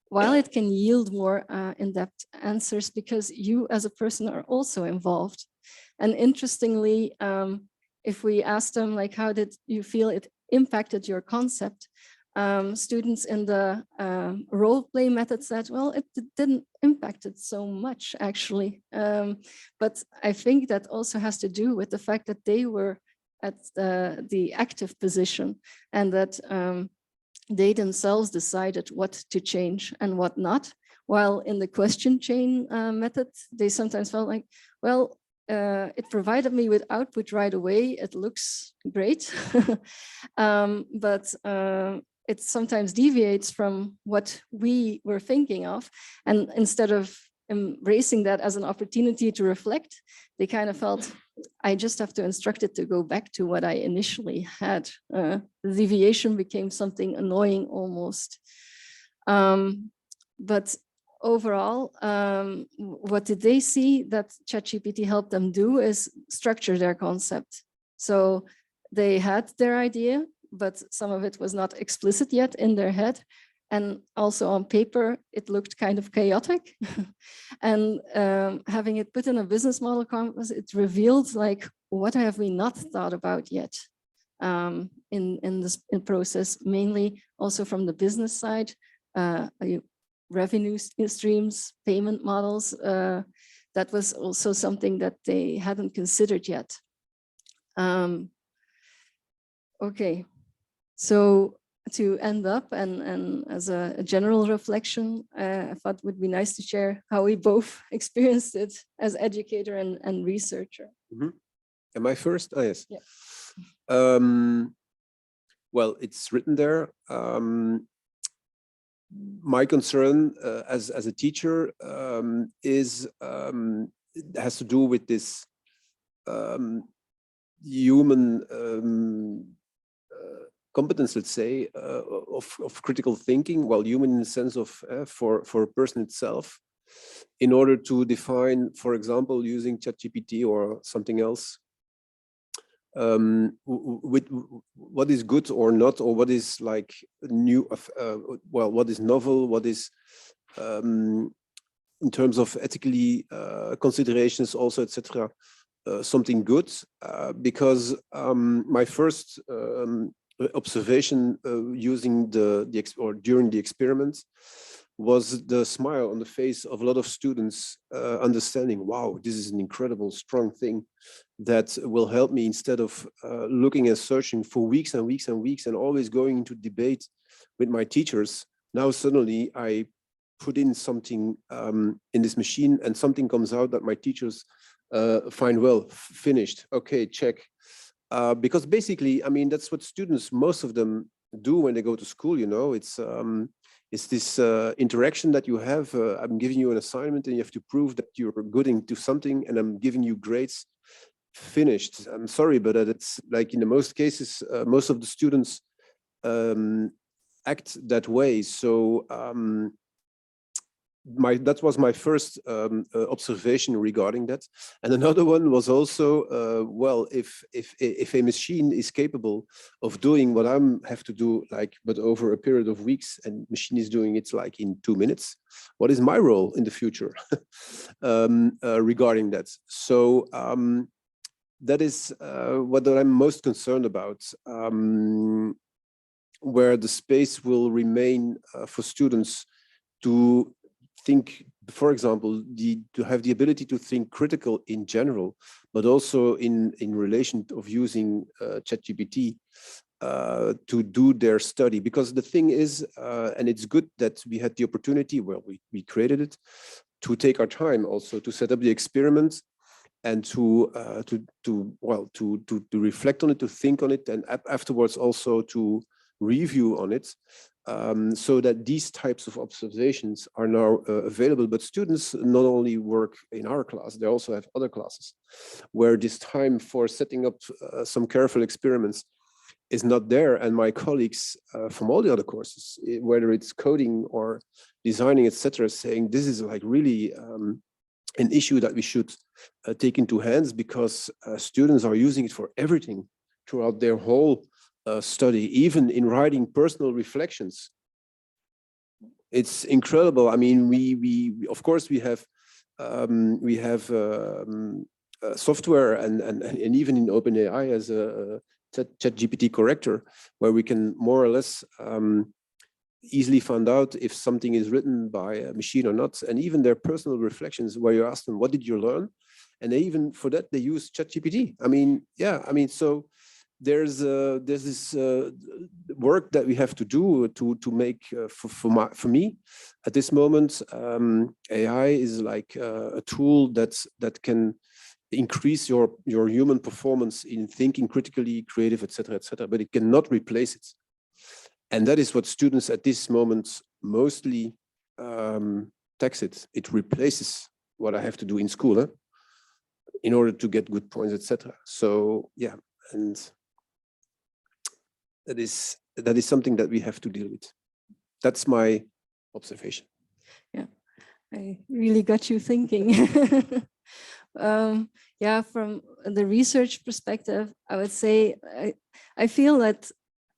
while it can yield more in-depth answers because you as a person are also involved. And interestingly, if we asked them, like, how did you feel it impacted your concept? Students in the role play method said, well, it didn't impact it so much, actually. But I think that also has to do with the fact that they were at the active position and that they themselves decided what to change and what not. While in the question chain method, they sometimes felt like, well, it provided me with output right away. It looks great, but it sometimes deviates from what we were thinking of. And instead of embracing that as an opportunity to reflect, they kind of felt, I just have to instruct it to go back to what I initially had. The deviation became something annoying almost. But overall, what did they see that ChatGPT helped them do is structure their concept. So they had their idea, but some of it was not explicit yet in their head. And also on paper, it looked kind of chaotic. And having it put in a business model canvas, it revealed like, what have we not thought about yet in this process, mainly also from the business side, revenue streams, payment models. That was also something that they hadn't considered yet. Okay, so to end up and as a general reflection, I thought it would be nice to share how we both experienced it as educator and researcher. Mm-hmm. Am I first? Oh, yes. Yeah. Well, it's written there. My concern as a teacher is it has to do with this human competence, let's say, of critical thinking, well, human in the sense of for a person itself, in order to define, for example, using ChatGPT or something else, with what is good or not, or what is like new, well, what is novel, what is in terms of ethically considerations also, etc., something good, because my first observation using during the experiment was the smile on the face of a lot of students, understanding, wow, this is an incredible, strong thing that will help me, instead of looking and searching for weeks and weeks and weeks and always going into debate with my teachers. Now suddenly I put in something in this machine and something comes out that my teachers find, well, finished, okay, check. Because basically, I mean, that's what students, most of them, do when they go to school, you know. It's this interaction that you have. I'm giving you an assignment and you have to prove that you're good into something, and I'm giving you grades. Finished. I'm sorry, but it's like, in the most cases, most of the students act that way. So that was my first observation regarding that. And another one was also, well, if a machine is capable of doing what I have to do, like, but over a period of weeks, and machine is doing it like in 2 minutes, what is my role in the future regarding that? So that is what I'm most concerned about, where the space will remain for students to think, for example, to have the ability to think critical in general, but also in relation of using ChatGPT to do their study. Because the thing is, and it's good that we had the opportunity, well, we created it, to take our time also to set up the experiment and to reflect on it, to think on it, and afterwards also to review on it. So that these types of observations are now available. But students not only work in our class, they also have other classes where this time for setting up some careful experiments is not there. And my colleagues from all the other courses, whether it's coding or designing, etc., saying this is like really an issue that we should take into hands, because students are using it for everything throughout their whole study, even in writing personal reflections. It's incredible. I mean, we of course we have software and even in OpenAI as a ChatGPT corrector, where we can more or less easily find out if something is written by a machine or not, and even their personal reflections, where you ask them, what did you learn? And they even, for that, they use ChatGPT. I mean, yeah, I mean, so there's this work that we have to do to make for me at this moment. AI is like a tool that can increase your human performance in thinking critically, creative, etc., but it cannot replace it. And that is what students at this moment mostly tax it. It replaces what I have to do in school in order to get good points, etc. So yeah, and that is something that we have to deal with. That's my observation. Yeah, I really got you thinking. Yeah, from the research perspective, I would say I feel that,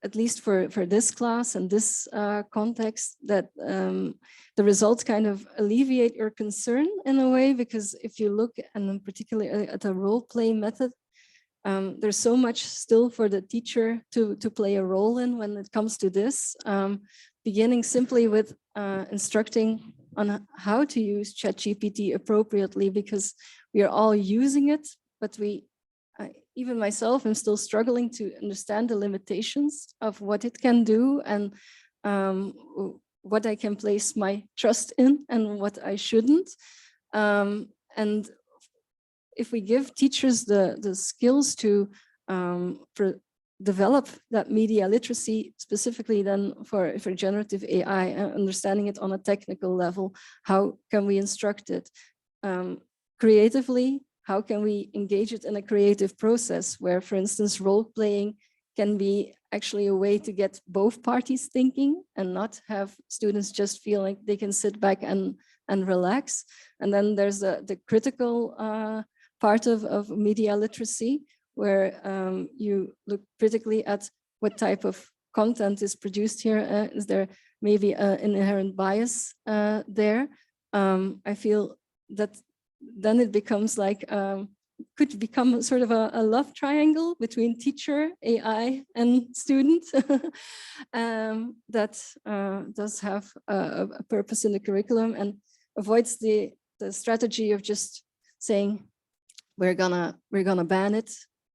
at least for this class and this context, that the results kind of alleviate your concern in a way, because if you look, and particularly at a role play method, there's so much still for the teacher to play a role in when it comes to this, beginning simply with instructing on how to use ChatGPT appropriately, because we are all using it, but even myself, I'm still struggling to understand the limitations of what it can do, and what I can place my trust in and what I shouldn't. And if we give teachers the skills to develop that media literacy, specifically then for generative AI, understanding it on a technical level, how can we instruct it? Creatively, how can we engage it in a creative process where, for instance, role-playing can be actually a way to get both parties thinking and not have students just feel like they can sit back and relax. And then there's the critical part of media literacy, where you look critically at what type of content is produced here. Is there maybe an inherent bias there? I feel that then it becomes like, could become sort of a love triangle between teacher, AI, and student that does have a purpose in the curriculum and avoids the strategy of just saying, we're gonna ban it.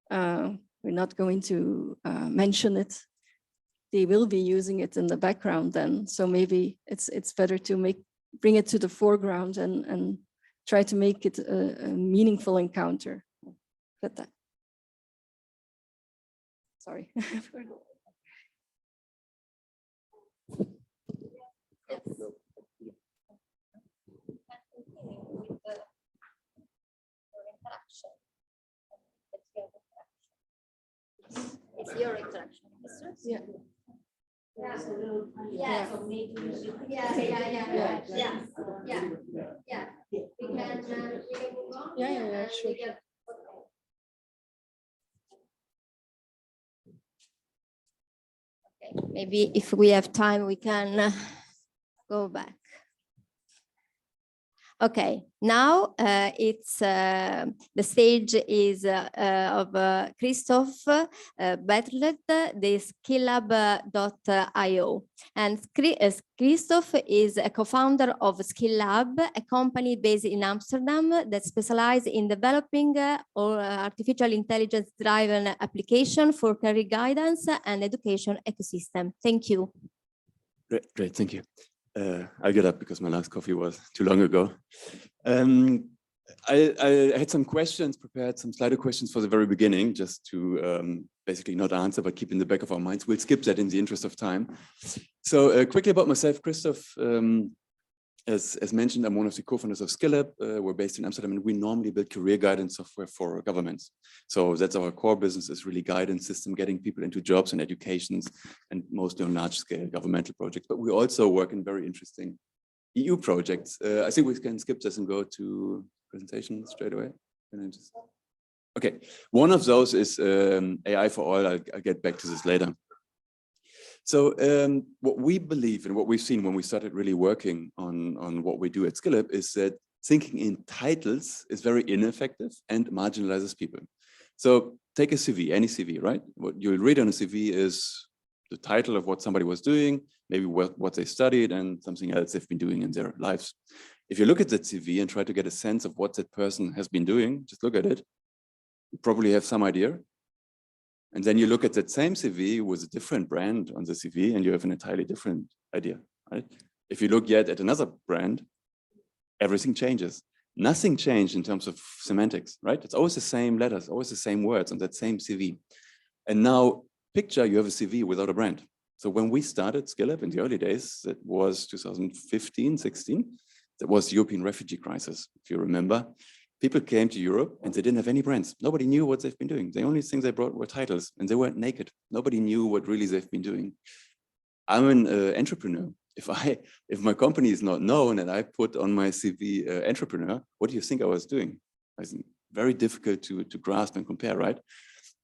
We're not going to mention it. They will be using it in the background then. So maybe it's better to bring it to the foreground and try to make it a meaningful encounter. That. Sorry. It's your interaction. Yeah. Yeah. We can move on. Yeah, sure. Okay, maybe if we have time, we can go back. Okay, now it's the stage is of Christoph Bertlet, the skilllab.io. And Christoph is a co-founder of SkillLab, a company based in Amsterdam that specializes in developing artificial intelligence-driven application for career guidance and education ecosystem. Thank you. Great, thank you. I'll get up because my last coffee was too long ago. I had some questions prepared, some Slido questions for the very beginning, just to basically not answer, but keep in the back of our minds. We'll skip that in the interest of time. So quickly about myself, Christoph, as mentioned, I'm one of the co-founders of SkillLab. We're based in Amsterdam, and we normally build career guidance software for governments. So that's our core business, is really guidance system, getting people into jobs and educations, and mostly on large-scale governmental projects. But we also work in very interesting EU projects. I think we can skip this and go to presentation straight away. Okay, one of those is AI for all. I'll get back to this later. So what we believe and what we've seen when we started really working on what we do at SkillLab is that thinking in titles is very ineffective and marginalizes people. So take a CV, any CV, right? What you'll read on a CV is the title of what somebody was doing, maybe what they studied, and something else they've been doing in their lives. If you look at that CV and try to get a sense of what that person has been doing, just look at it, you probably have some idea. And then you look at that same CV with a different brand on the CV and you have an entirely different idea, right? If you look yet at another brand, everything changes. Nothing changed in terms of semantics, right? It's always the same letters, always the same words on that same CV. And now picture you have a CV without a brand. So when we started SkillLab in the early days, that was 2015, 16, that was the European refugee crisis, if you remember. People came to Europe and they didn't have any brands. Nobody knew what they've been doing. The only thing they brought were titles, and they weren't naked. Nobody knew what really they've been doing. I'm an entrepreneur. If my company is not known and I put on my CV entrepreneur, what do you think I was doing? It's very difficult to grasp and compare, right?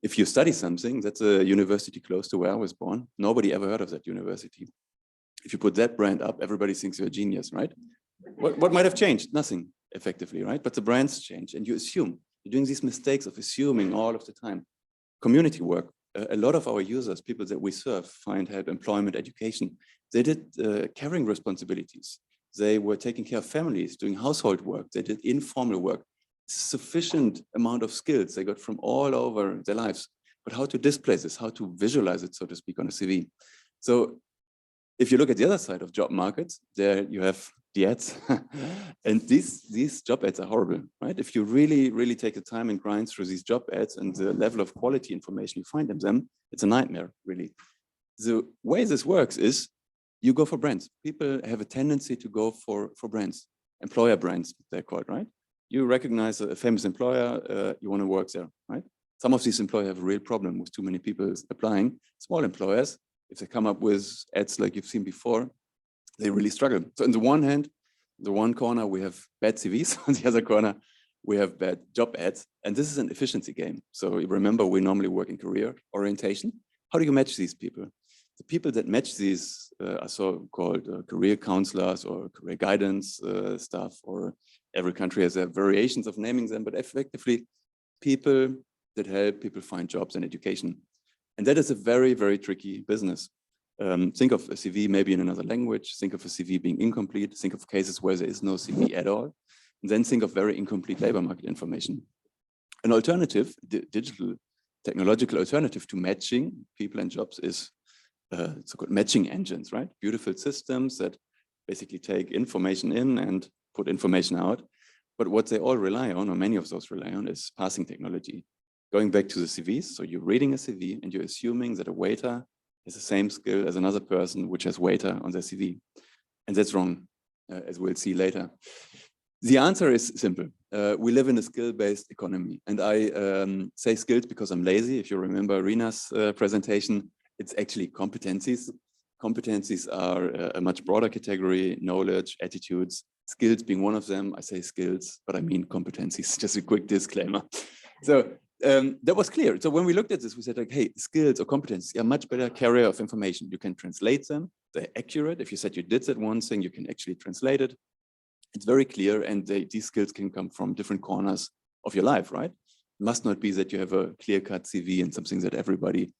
If you study something, that's a university close to where I was born. Nobody ever heard of that university. If you put that brand up, everybody thinks you're a genius, right? What might have changed? Nothing. Effectively, right? But the brands change and you assume. You're doing these mistakes of assuming all of the time. Community work. A lot of our users, people that we serve, find help, employment, education. They did caring responsibilities. They were taking care of families, doing household work. They did informal work. Sufficient amount of skills they got from all over their lives. But how to display this, how to visualize it, so to speak, on a CV. So if you look at the other side of job markets, there you have the ads. And these job ads are horrible, right? If you really take the time and grind through these job ads and the level of quality information you find in them, it's a nightmare, really. The way this works is you go for brands. People have a tendency to go for brands, employer brands, they're called, right? You recognize a famous employer, you want to work there, right? Some of these employers have a real problem with too many people applying. Small employers, if they come up with ads like you've seen before, they really struggle. So on the one hand, the one corner, we have bad CVs. On the other corner, we have bad job ads. And this is an efficiency game. So remember, we normally work in career orientation. How do you match these people? The people that match these are so-called career counselors or career guidance staff, or every country has their variations of naming them, but effectively people that help people find jobs and education. And that is a very, very tricky business. Think of a CV maybe in another language, think of a CV being incomplete, think of cases where there is no CV at all, and then think of very incomplete labor market information. An alternative, digital technological alternative to matching people and jobs is so-called matching engines, right? Beautiful systems that basically take information in and put information out. But what they all rely on, or many of those rely on, is parsing technology. Going back to the CVs, so you're reading a CV and you're assuming that a waiter has the same skill as another person which has waiter on their CV. And that's wrong, as we'll see later. The answer is simple. We live in a skill-based economy. And I say skills because I'm lazy. If you remember Rina's presentation, it's actually competencies. Competencies are a much broader category: knowledge, attitudes, skills being one of them. I say skills, but I mean competencies, just a quick disclaimer. So that was clear. So when we looked at this, we said, like, hey, skills or competencies are much better carrier of information. You can translate them. They're accurate. If you said you did that one thing, you can actually translate it. It's very clear, and these skills can come from different corners of your life, right? It must not be that you have a clear-cut CV and something that everybody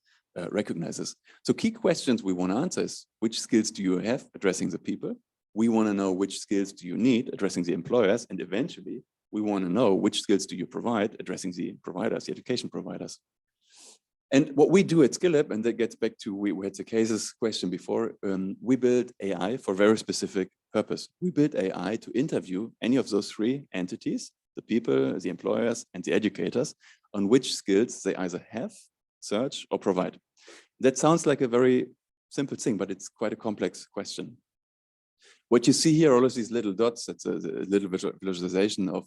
recognizes. So key questions we want to answer is, which skills do you have addressing the people? We want to know which skills do you need addressing the employers, and eventually we want to know which skills do you provide addressing the providers, the education providers. And what we do at SkillUp, and that gets back to, we had the cases question before, we build AI for a very specific purpose. We build AI to interview any of those three entities, the people, the employers, and the educators, on which skills they either have, search, or provide. That sounds like a very simple thing, but it's quite a complex question. What you see here, all of these little dots, that's a little visualization of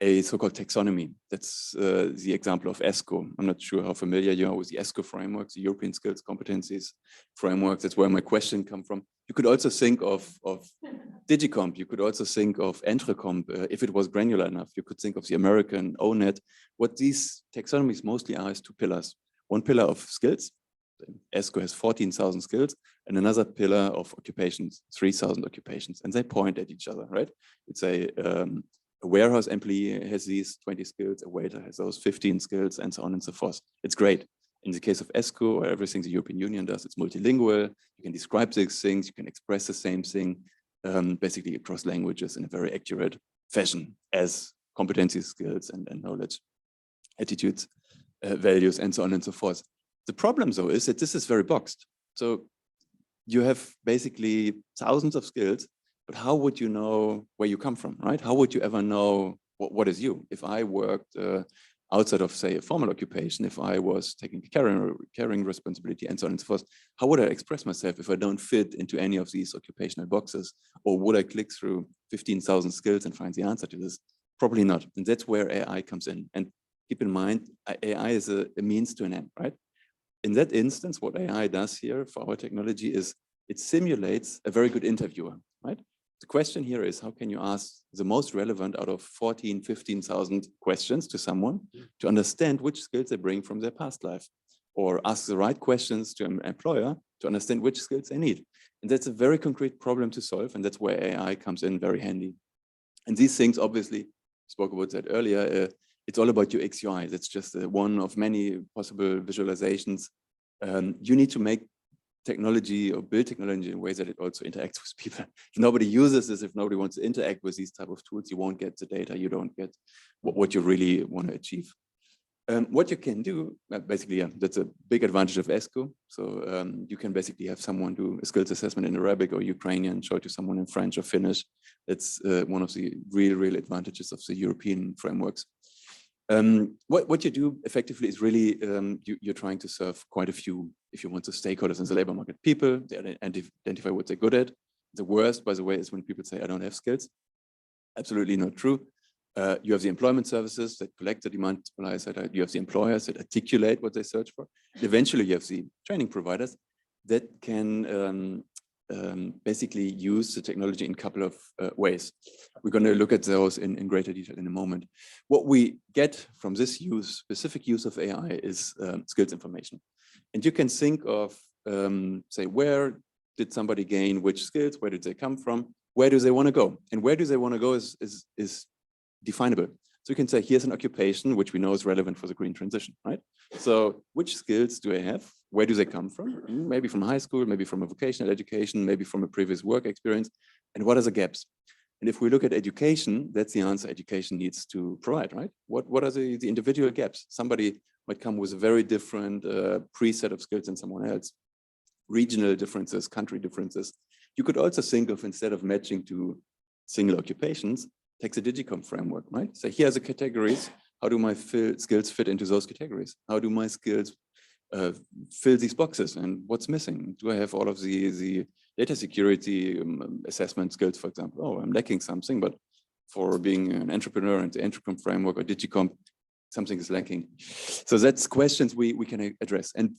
a so-called taxonomy. That's the example of ESCO. I'm not sure how familiar you are with the ESCO frameworks, the European Skills Competencies framework. That's where my question comes from. You could also think of DigiComp. You could also think of EntreComp. If it was granular enough, you could think of the American ONET. What these taxonomies mostly are is two pillars. One pillar of skills. ESCO has 14,000 skills, and another pillar of occupations, 3,000 occupations, and they point at each other, right? It's a warehouse employee has these 20 skills, a waiter has those 15 skills, and so on and so forth. It's great. In the case of ESCO, or everything the European Union does, it's multilingual. You can describe these things, you can express the same thing, basically across languages in a very accurate fashion as competencies, skills, and knowledge, attitudes, values, and so on and so forth. The problem, though, is that this is very boxed. So you have basically thousands of skills, but how would you know where you come from, right? How would you ever know what is you? If I worked outside of, say, a formal occupation, if I was taking caring responsibility and so on and so forth, how would I express myself if I don't fit into any of these occupational boxes? Or would I click through 15,000 skills and find the answer to this? Probably not. And that's where AI comes in. And keep in mind, AI is a means to an end, right? In that instance, what AI does here for our technology is it simulates a very good interviewer, right? The question here is, how can you ask the most relevant out of 14, 15,000 questions to someone to understand which skills they bring from their past life, or ask the right questions to an employer to understand which skills they need. And that's a very concrete problem to solve, and that's where AI comes in very handy. And these things, obviously, spoke about that earlier, it's all about UX UI. That's just one of many possible visualizations. You need to make technology or build technology in a way that it also interacts with people. If nobody uses this, if nobody wants to interact with these type of tools, you won't get the data, you don't get what you really want to achieve. What you can do, basically, yeah, that's a big advantage of ESCO. So you can basically have someone do a skills assessment in Arabic or Ukrainian, show it to someone in French or Finnish. That's one of the real advantages of the European frameworks. What you do effectively is really, you're trying to serve quite a few, if you want to, stakeholders in the labor market. People, they identify what they're good at. The worst, by the way, is when people say, I don't have skills. Absolutely not true. You have the employment services that collect the demand supply side. You have the employers that articulate what they search for. Eventually, you have the training providers that can basically use the technology in a couple of ways. We're going to look at those in greater detail in a moment. What we get from this specific use of AI is skills information. And you can think of, say, where did somebody gain which skills? Where did they come from? Where do they want to go? And where do they want to go is definable. So you can say, here's an occupation which we know is relevant for the green transition, right? So which skills do I have? Where do they come from? Maybe from high school, maybe from a vocational education, maybe from a previous work experience. And what are the gaps? And if we look at education, that's the answer education needs to provide, right? What are the individual gaps? Somebody might come with a very different preset of skills than someone else. Regional differences, country differences. You could also think of, instead of matching to single occupations, take the EntreComp framework, right? So here are the categories. How do my skills fit into those categories? How do my skills fill these boxes? And what's missing? Do I have all of the data security assessment skills, for example? Oh, I'm lacking something, but for being an entrepreneur in the EntreComp framework or EntreComp, something is lacking. So that's questions we can address. And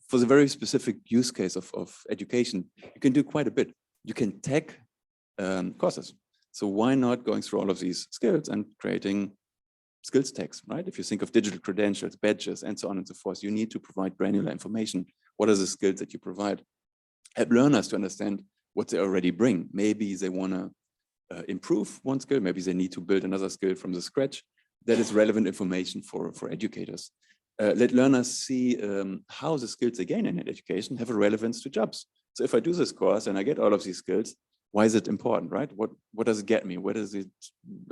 for the very specific use case of education, you can do quite a bit. You can tag courses. So why not going through all of these skills and creating skills tags, right? If you think of digital credentials, badges, and so on and so forth, you need to provide granular information. What are the skills that you provide? Help learners to understand what they already bring. Maybe they want to improve one skill. Maybe they need to build another skill from the scratch. That is relevant information for educators. Let learners see how the skills they gain in education have a relevance to jobs. So if I do this course and I get all of these skills, why is it important, right? What does it get me? Where does it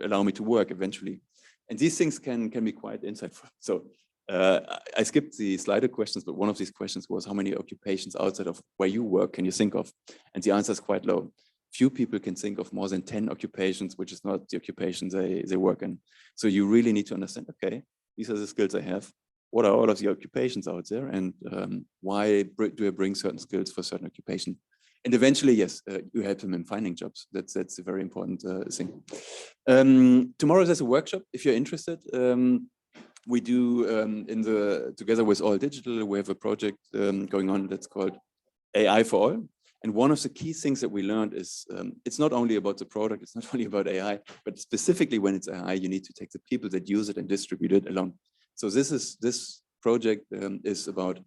allow me to work eventually? And these things can be quite insightful. So I skipped the slider questions, but one of these questions was, how many occupations outside of where you work can you think of? And the answer is quite low. Few people can think of more than 10 occupations, which is not the occupation they work in. So you really need to understand, okay, these are the skills I have. What are all of the occupations out there? And why do I bring certain skills for certain occupation? And eventually, yes, you help them in finding jobs. That's a very important thing. Tomorrow there's a workshop, if you're interested. We do, together with All Digital, we have a project going on that's called AI for All. And one of the key things that we learned is it's not only about the product, it's not only about AI, but specifically when it's AI, you need to take the people that use it and distribute it along. So this project is about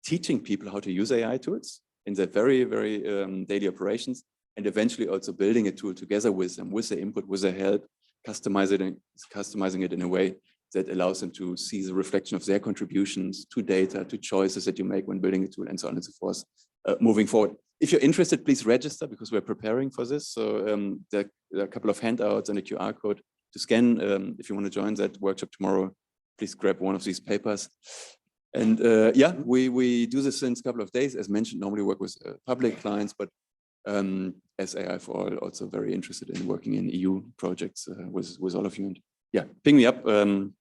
teaching people how to use AI tools in their very, very daily operations, and eventually also building a tool together with them, with their input, with their help, customizing it in a way that allows them to see the reflection of their contributions to data, to choices that you make when building a tool, and so on and so forth, moving forward. If you're interested, please register, because we're preparing for this. So there are a couple of handouts and a QR code to scan. If you want to join that workshop tomorrow, please grab one of these papers. And yeah, we do this since a couple of days. As mentioned, normally work with public clients, but as AI for All, also very interested in working in EU projects with all of you. And yeah, ping me up and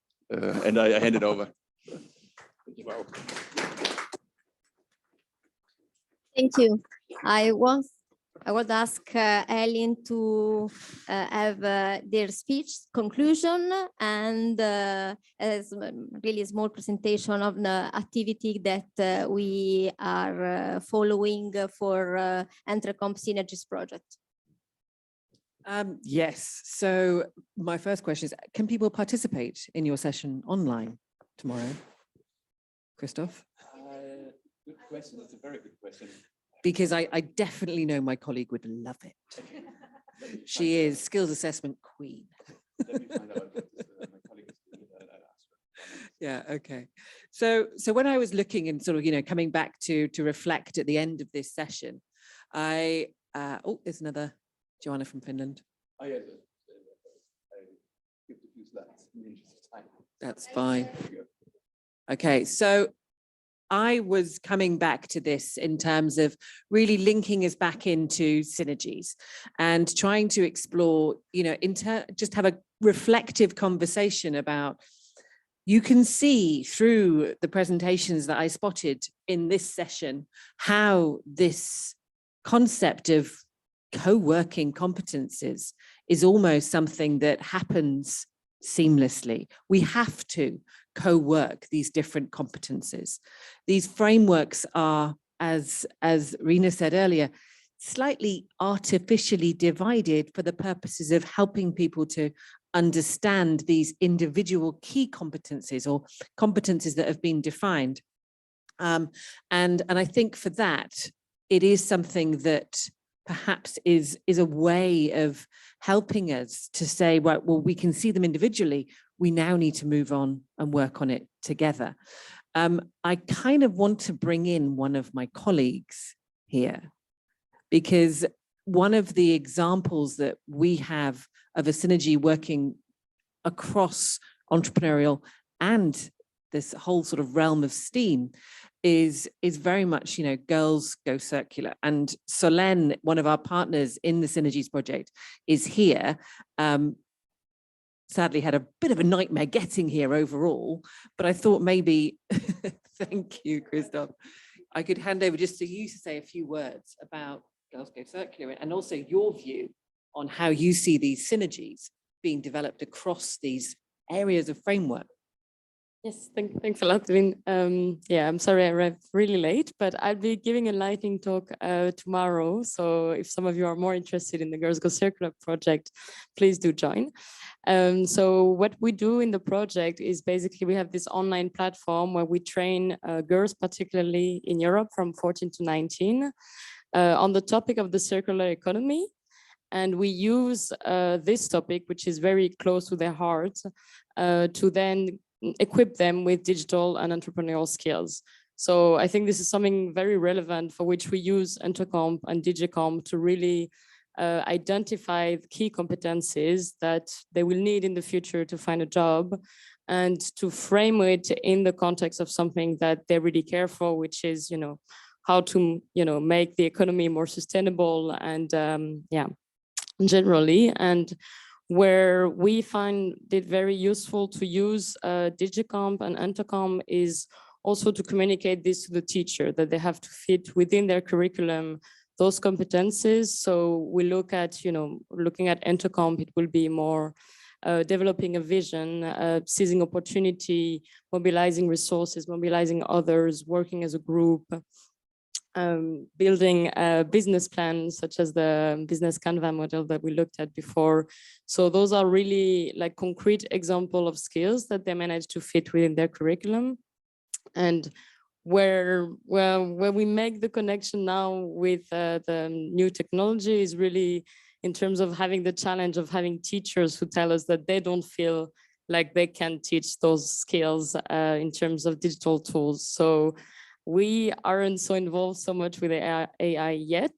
I hand it over. Wow. Thank you. I would ask Ellen to have their speech conclusion and as really a small presentation of the activity that we are following for EntreComp SYNERGIES project. Yes. So my first question is, can people participate in your session online tomorrow? Christoph? Good question. It's a very good question. Because I definitely know my colleague would love it. She is skills assessment queen. Let me find out what my colleague is doing. I'll ask her. Yeah, okay. So when I was looking and sort of, coming back to reflect at the end of this session, oh, there's another Joanna from Finland. Oh, yeah. I skipped a few slides in the interest of time. That's fine. Okay, so I was coming back to this in terms of really linking us back into synergies and trying to explore, just have a reflective conversation about, you can see through the presentations that I spotted in this session, how this concept of co-working competencies is almost something that happens seamlessly. We have to co-work these different competencies. These frameworks are, as Rina said earlier, slightly artificially divided for the purposes of helping people to understand these individual key competencies or competencies that have been defined. And I think for that, it is something that perhaps is a way of helping us to say, well, we can see them individually. We now need to move on and work on it together. I kind of want to bring in one of my colleagues here, because one of the examples that we have of a synergy working across entrepreneurial and this whole sort of realm of STEAM is very much, you know, girls go circular. And Solène, one of our partners in the Synergies project, is here. Sadly had a bit of a nightmare getting here overall, but I thought maybe, thank you, Christophe, I could hand over just to you to say a few words about Girls Go Circular and also your view on how you see these synergies being developed across these areas of framework. Yes, thanks a lot. I mean, yeah, I'm sorry I arrived really late, but I'll be giving a lightning talk tomorrow. So if some of you are more interested in the Girls Go Circular project, please do join. So what we do in the project is basically we have this online platform where we train girls, particularly in Europe from 14 to 19, on the topic of the circular economy. And we use this topic, which is very close to their heart, to then equip them with digital and entrepreneurial skills. So I think this is something very relevant for which we use EntreComp and EntreComp to really identify the key competencies that they will need in the future to find a job, and to frame it in the context of something that they really care for, which is, you know, how to, you know, make the economy more sustainable and yeah, generally. And where we find it very useful to use EntreComp and EntreComp is also to communicate this to the teacher, that they have to fit within their curriculum those competencies. So we look at, you know, looking at EntreComp, it will be more developing a vision, seizing opportunity, mobilizing resources, mobilizing others, working as a group, building a business plan, such as the business Canva model that we looked at before. So those are really like concrete example of skills that they manage to fit within their curriculum. And where we make the connection now with the new technology is really in terms of having the challenge of having teachers who tell us that they don't feel like they can teach those skills in terms of digital tools. So we aren't so involved so much with AI yet,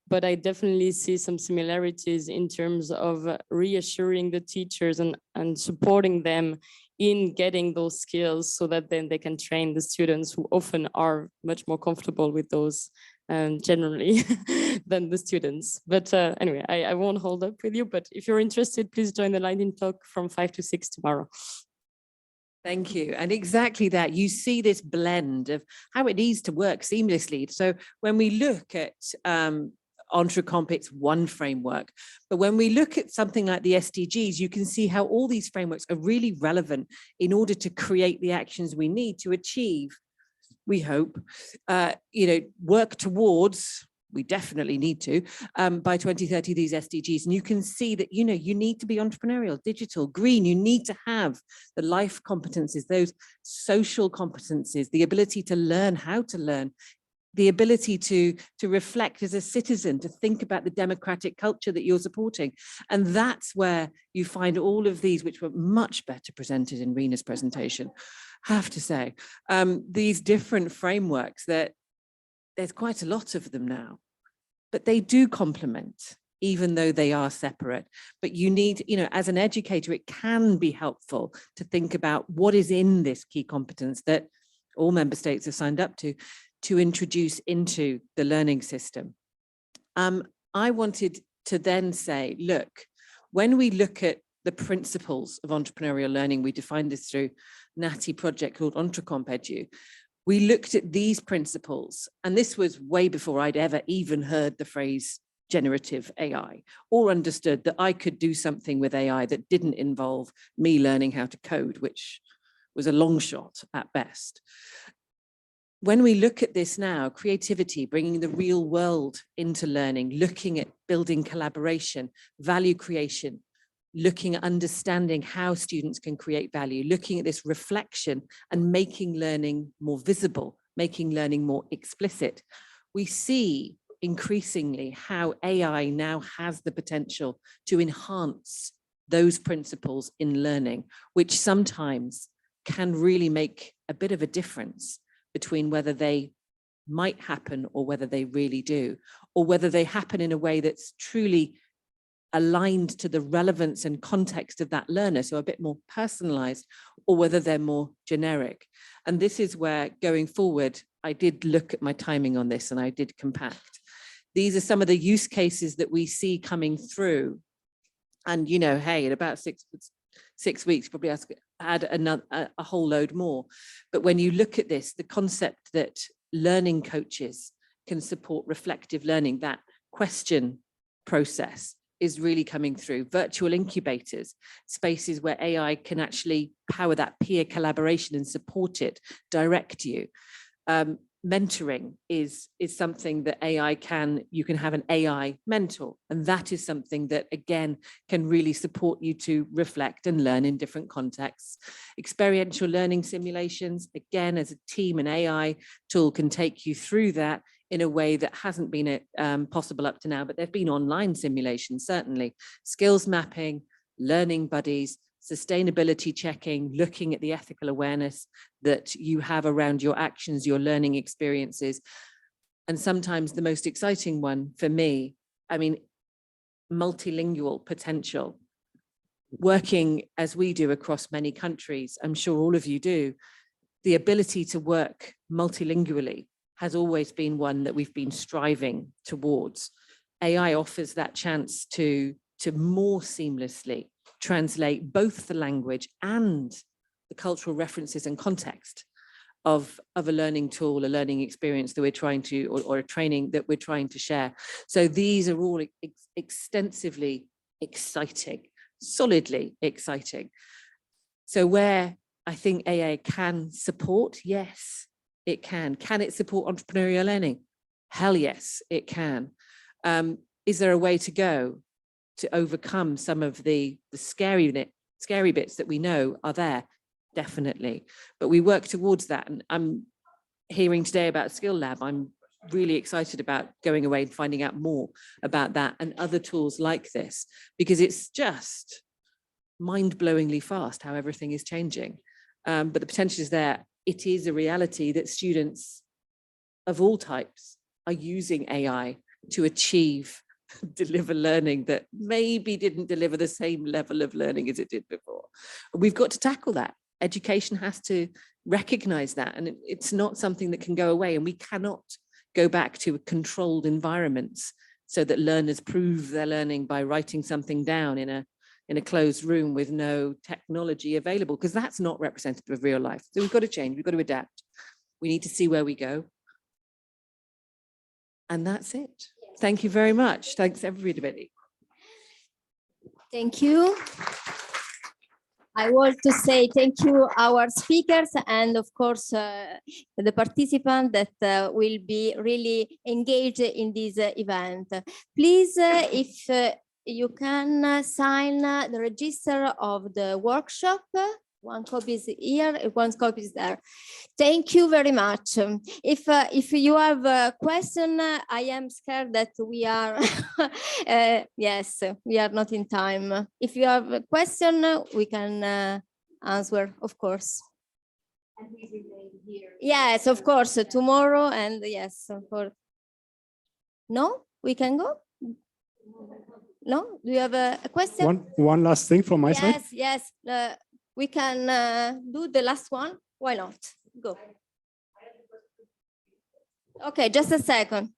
but I definitely see some similarities in terms of reassuring the teachers and supporting them in getting those skills, so that then they can train the students who often are much more comfortable with those generally than the students. But anyway, I won't hold up with you, but if you're interested, please join the lightning talk from 5 to 6 tomorrow. Thank you. And exactly that, you see this blend of how it needs to work seamlessly. So when we look at EntreComp, it's one framework. But when we look at something like the SDGs, you can see how all these frameworks are really relevant in order to create the actions we need to achieve, we hope, you know, work towards, we definitely need to, by 2030, these SDGs. And you can see that, you know, you need to be entrepreneurial, digital, green. You need to have the life competencies, those social competencies, the ability to learn how to learn, the ability to reflect as a citizen, to think about the democratic culture that you're supporting. And that's where you find all of these, which were much better presented in Rena's presentation, I have to say, these different frameworks that there's quite a lot of them now, but they do complement, even though they are separate. But you need, you know, as an educator, it can be helpful to think about what is in this key competence that all member states have signed up to introduce into the learning system. I wanted to then say, look, when we look at the principles of entrepreneurial learning, we defined this through NATI project called EntreComp Edu. We looked at these principles, and this was way before I'd ever even heard the phrase generative AI, or understood that I could do something with AI that didn't involve me learning how to code, which was a long shot at best. When we look at this now, creativity, bringing the real world into learning, looking at building collaboration, value creation, looking at understanding how students can create value, looking at this reflection and making learning more visible, making learning more explicit. We see increasingly how AI now has the potential to enhance those principles in learning, which sometimes can really make a bit of a difference between whether they might happen or whether they really do, or whether they happen in a way that's truly aligned to the relevance and context of that learner, so a bit more personalized, or whether they're more generic. And this is where, going forward, I did look at my timing on this and I did compact. These are some of the use cases that we see coming through. And, you know, hey, in about six weeks, probably add a whole load more. But when you look at this, the concept that learning coaches can support reflective learning, that question process is really coming through. Virtual incubators, spaces where AI can actually power that peer collaboration and support it, direct you. Mentoring is something that you can have an AI mentor, and that is something that again can really support you to reflect and learn in different contexts. Experiential learning simulations, again, as a team, an AI tool can take you through that in a way that hasn't been possible up to now, but there've been online simulations, certainly. Skills mapping, learning buddies, sustainability checking, looking at the ethical awareness that you have around your actions, your learning experiences. And sometimes the most exciting one for me, I mean, multilingual potential. Working as we do across many countries, I'm sure all of you do, the ability to work multilingually has always been one that we've been striving towards. AI offers that chance to more seamlessly translate both the language and the cultural references and context of a learning tool, a learning experience that we're trying to, or a training that we're trying to share. So these are all extensively exciting, solidly exciting. So where I think AI can support, yes, it can. Can it support entrepreneurial learning? Hell yes, it can. Is there a way to go to overcome some of the scary bits that we know are there? Definitely. But we work towards that. And I'm hearing today about Skill Lab. I'm really excited about going away and finding out more about that and other tools like this, because it's just mind-blowingly fast how everything is changing. But the potential is there. It is a reality that students of all types are using AI to achieve, deliver learning that maybe didn't deliver the same level of learning as it did before. We've got to tackle that. Education has to recognize that, and it's not something that can go away, and we cannot go back to controlled environments so that learners prove their learning by writing something down in a closed room with no technology available, because that's not representative of real life. So we've got to change, we've got to adapt. We need to see where we go. And that's it. Thank you very much. Thanks everybody. Thank you. I want to say thank you our speakers and of course the participants that will be really engaged in this event. Please, if you can sign the register of the workshop. One copy is here, one copy is there. Thank you very much. If you have a question, I am scared that we are, yes, we are not in time. If you have a question, we can answer, of course. And we remain here. Yes, of course, tomorrow, and yes, of course. No, we can go? No, do you have a question? One last thing from my side. Yes, we can do the last one. Why not? Go. Okay, just a second.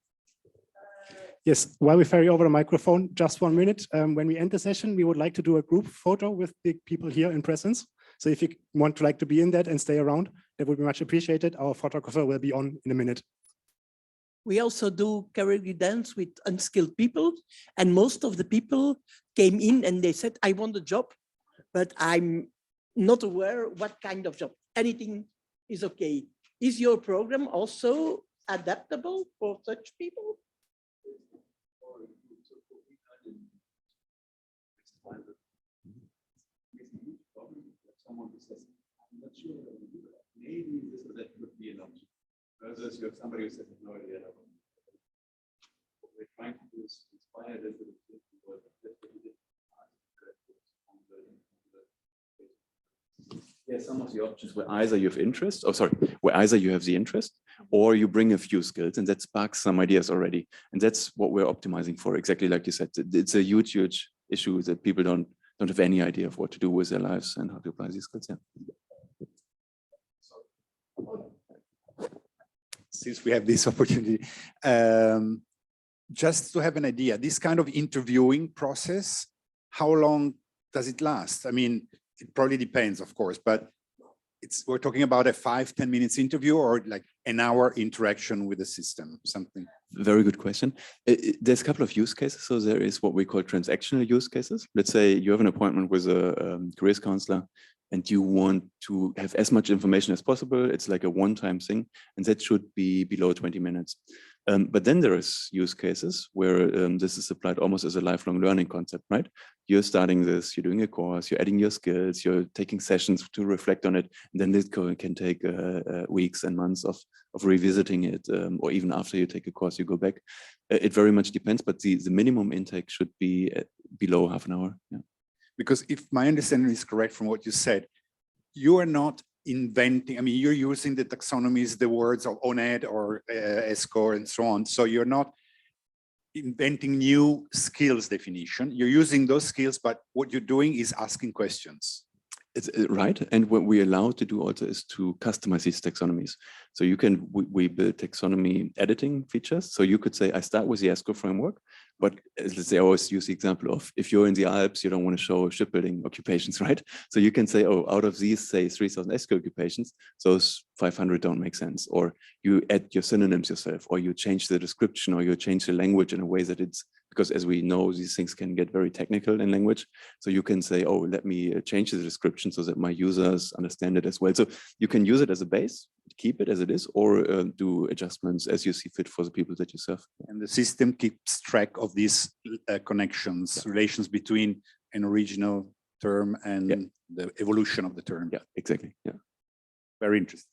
Yes, while we ferry over the microphone, just 1 minute. When we end the session, we would like to do a group photo with the people here in presence. So if you want to be in that and stay around, that would be much appreciated. Our photographer will be on in a minute. We also do karaoke dance with unskilled people. And most of the people came in and they said, I want a job, but I'm not aware what kind of job. Anything is okay. Is your program also adaptable for such people? Someone says, I'm not sure, maybe this would be an option. You have somebody who says no idea. What we're trying to do is inspire a little bit of people. Yeah, some of the options where either you have interest, where either you have the interest or you bring a few skills, and that sparks some ideas already. And that's what we're optimizing for, exactly like you said. It's a huge, huge issue that people don't have any idea of what to do with their lives and how to apply these skills. Yeah. Since we have this opportunity, just to have an idea, this kind of interviewing process, how long does it last? I mean, it probably depends, of course, but we're talking about a 5-10 minutes interview or like an hour interaction with the system, something. Very good question. There's a couple of use cases. So there is what we call transactional use cases. Let's say you have an appointment with a careers counselor and you want to have as much information as possible. It's like a one-time thing, and that should be below 20 minutes. But then there is use cases where this is applied almost as a lifelong learning concept, right? You're starting this, you're doing a course, you're adding your skills, you're taking sessions to reflect on it, and then this can take weeks and months of revisiting it, or even after you take a course, you go back. It very much depends, but the minimum intake should be below half an hour. Yeah. Because if my understanding is correct from what you said, you are not inventing, I mean, you're using the taxonomies, the words of ONED or ESCO and so on. So you're not inventing new skills definition. You're using those skills, but what you're doing is asking questions. It's right. And what we allow to do also is to customize these taxonomies. So you can, we build taxonomy editing features. So you could say, I start with the ESCO framework, but let's say I always use the example of if you're in the Alps, you don't want to show shipbuilding occupations, right? So you can say, oh, out of these, say 3,000 ESCO occupations, those 500 don't make sense. Or you add your synonyms yourself, or you change the description, or you change the language in a way that it's, because as we know, these things can get very technical in language. So you can say, oh, let me change the description so that my users understand it as well. So you can use it as a base, keep it as it is, or do adjustments as you see fit for the people that you serve. And the system keeps track of these connections, relations between an original term and the evolution of the term. Yeah, exactly. Yeah. Very interesting.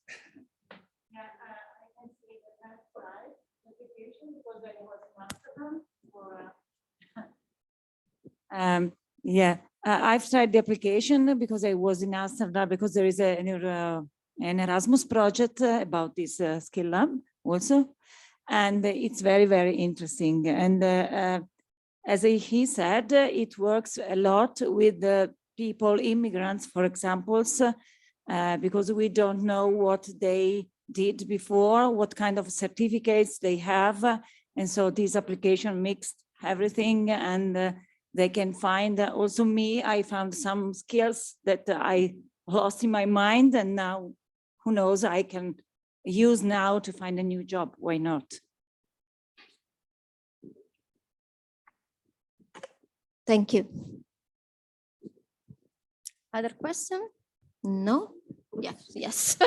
Yeah, I can see the next slide, notification, because I was master for I've tried the application because I was in Amsterdam, because there is an Erasmus project about this skill lab also. And it's very, very interesting. And as he said, it works a lot with the people, immigrants, for example, because we don't know what they did before, what kind of certificates they have. And so this application mixed everything, and they can find also me. I found some skills that I lost in my mind, and now who knows, I can use now to find a new job. Why not? Thank you. Other question? No? Yes, yes.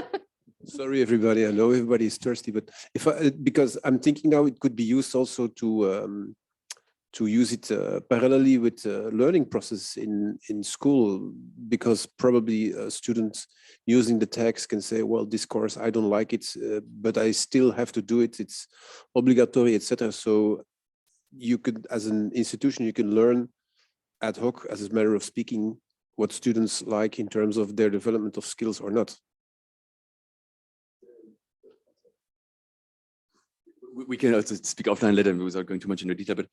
Sorry, everybody. I know everybody is thirsty, but because I'm thinking now it could be used also to use it parallelly with learning process in school, because probably students using the text can say, well, this course, I don't like it, but I still have to do it. It's obligatory, etc. So you could, as an institution, you can learn ad hoc, as a matter of speaking, what students like in terms of their development of skills or not. We can also speak offline later without going too much into detail, but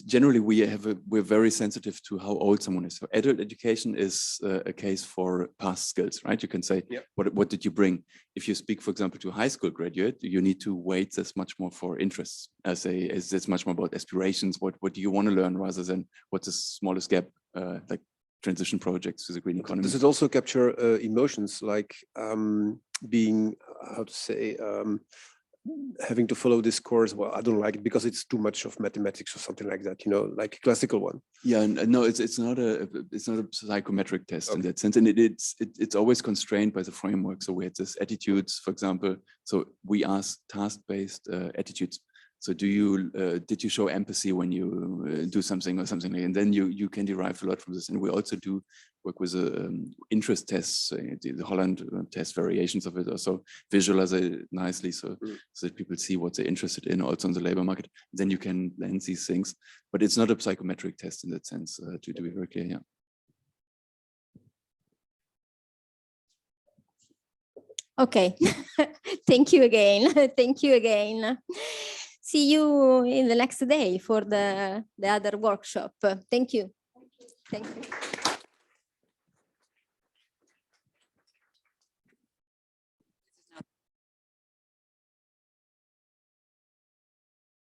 generally we're very sensitive to how old someone is. So adult education is a case for past skills, right? You can say, what did you bring? If you speak, for example, to a high school graduate, you need to weight this much more for interests. As it's much more about aspirations. What do you want to learn, rather than what's the smallest gap, like transition projects to the green economy. Does it also capture emotions, like being, how to say, having to follow this course? Well, I don't like it because it's too much of mathematics or something like that, you know, like a classical one. Yeah, no, it's not a psychometric test in that sense, and it's always constrained by the framework. So we had this attitudes, for example. So we ask task-based attitudes. So do you did you show empathy when you do something or something like, and then you can derive a lot from this. And we also do work with interest tests, the Holland test variations of it, also visualize it nicely so that people see what they're interested in also on the labor market. Then you can blend these things, but it's not a psychometric test in that sense, to be very clear. Yeah. Okay, thank you again. Thank you again. See you in the next day for the other workshop. Thank you. Thank you.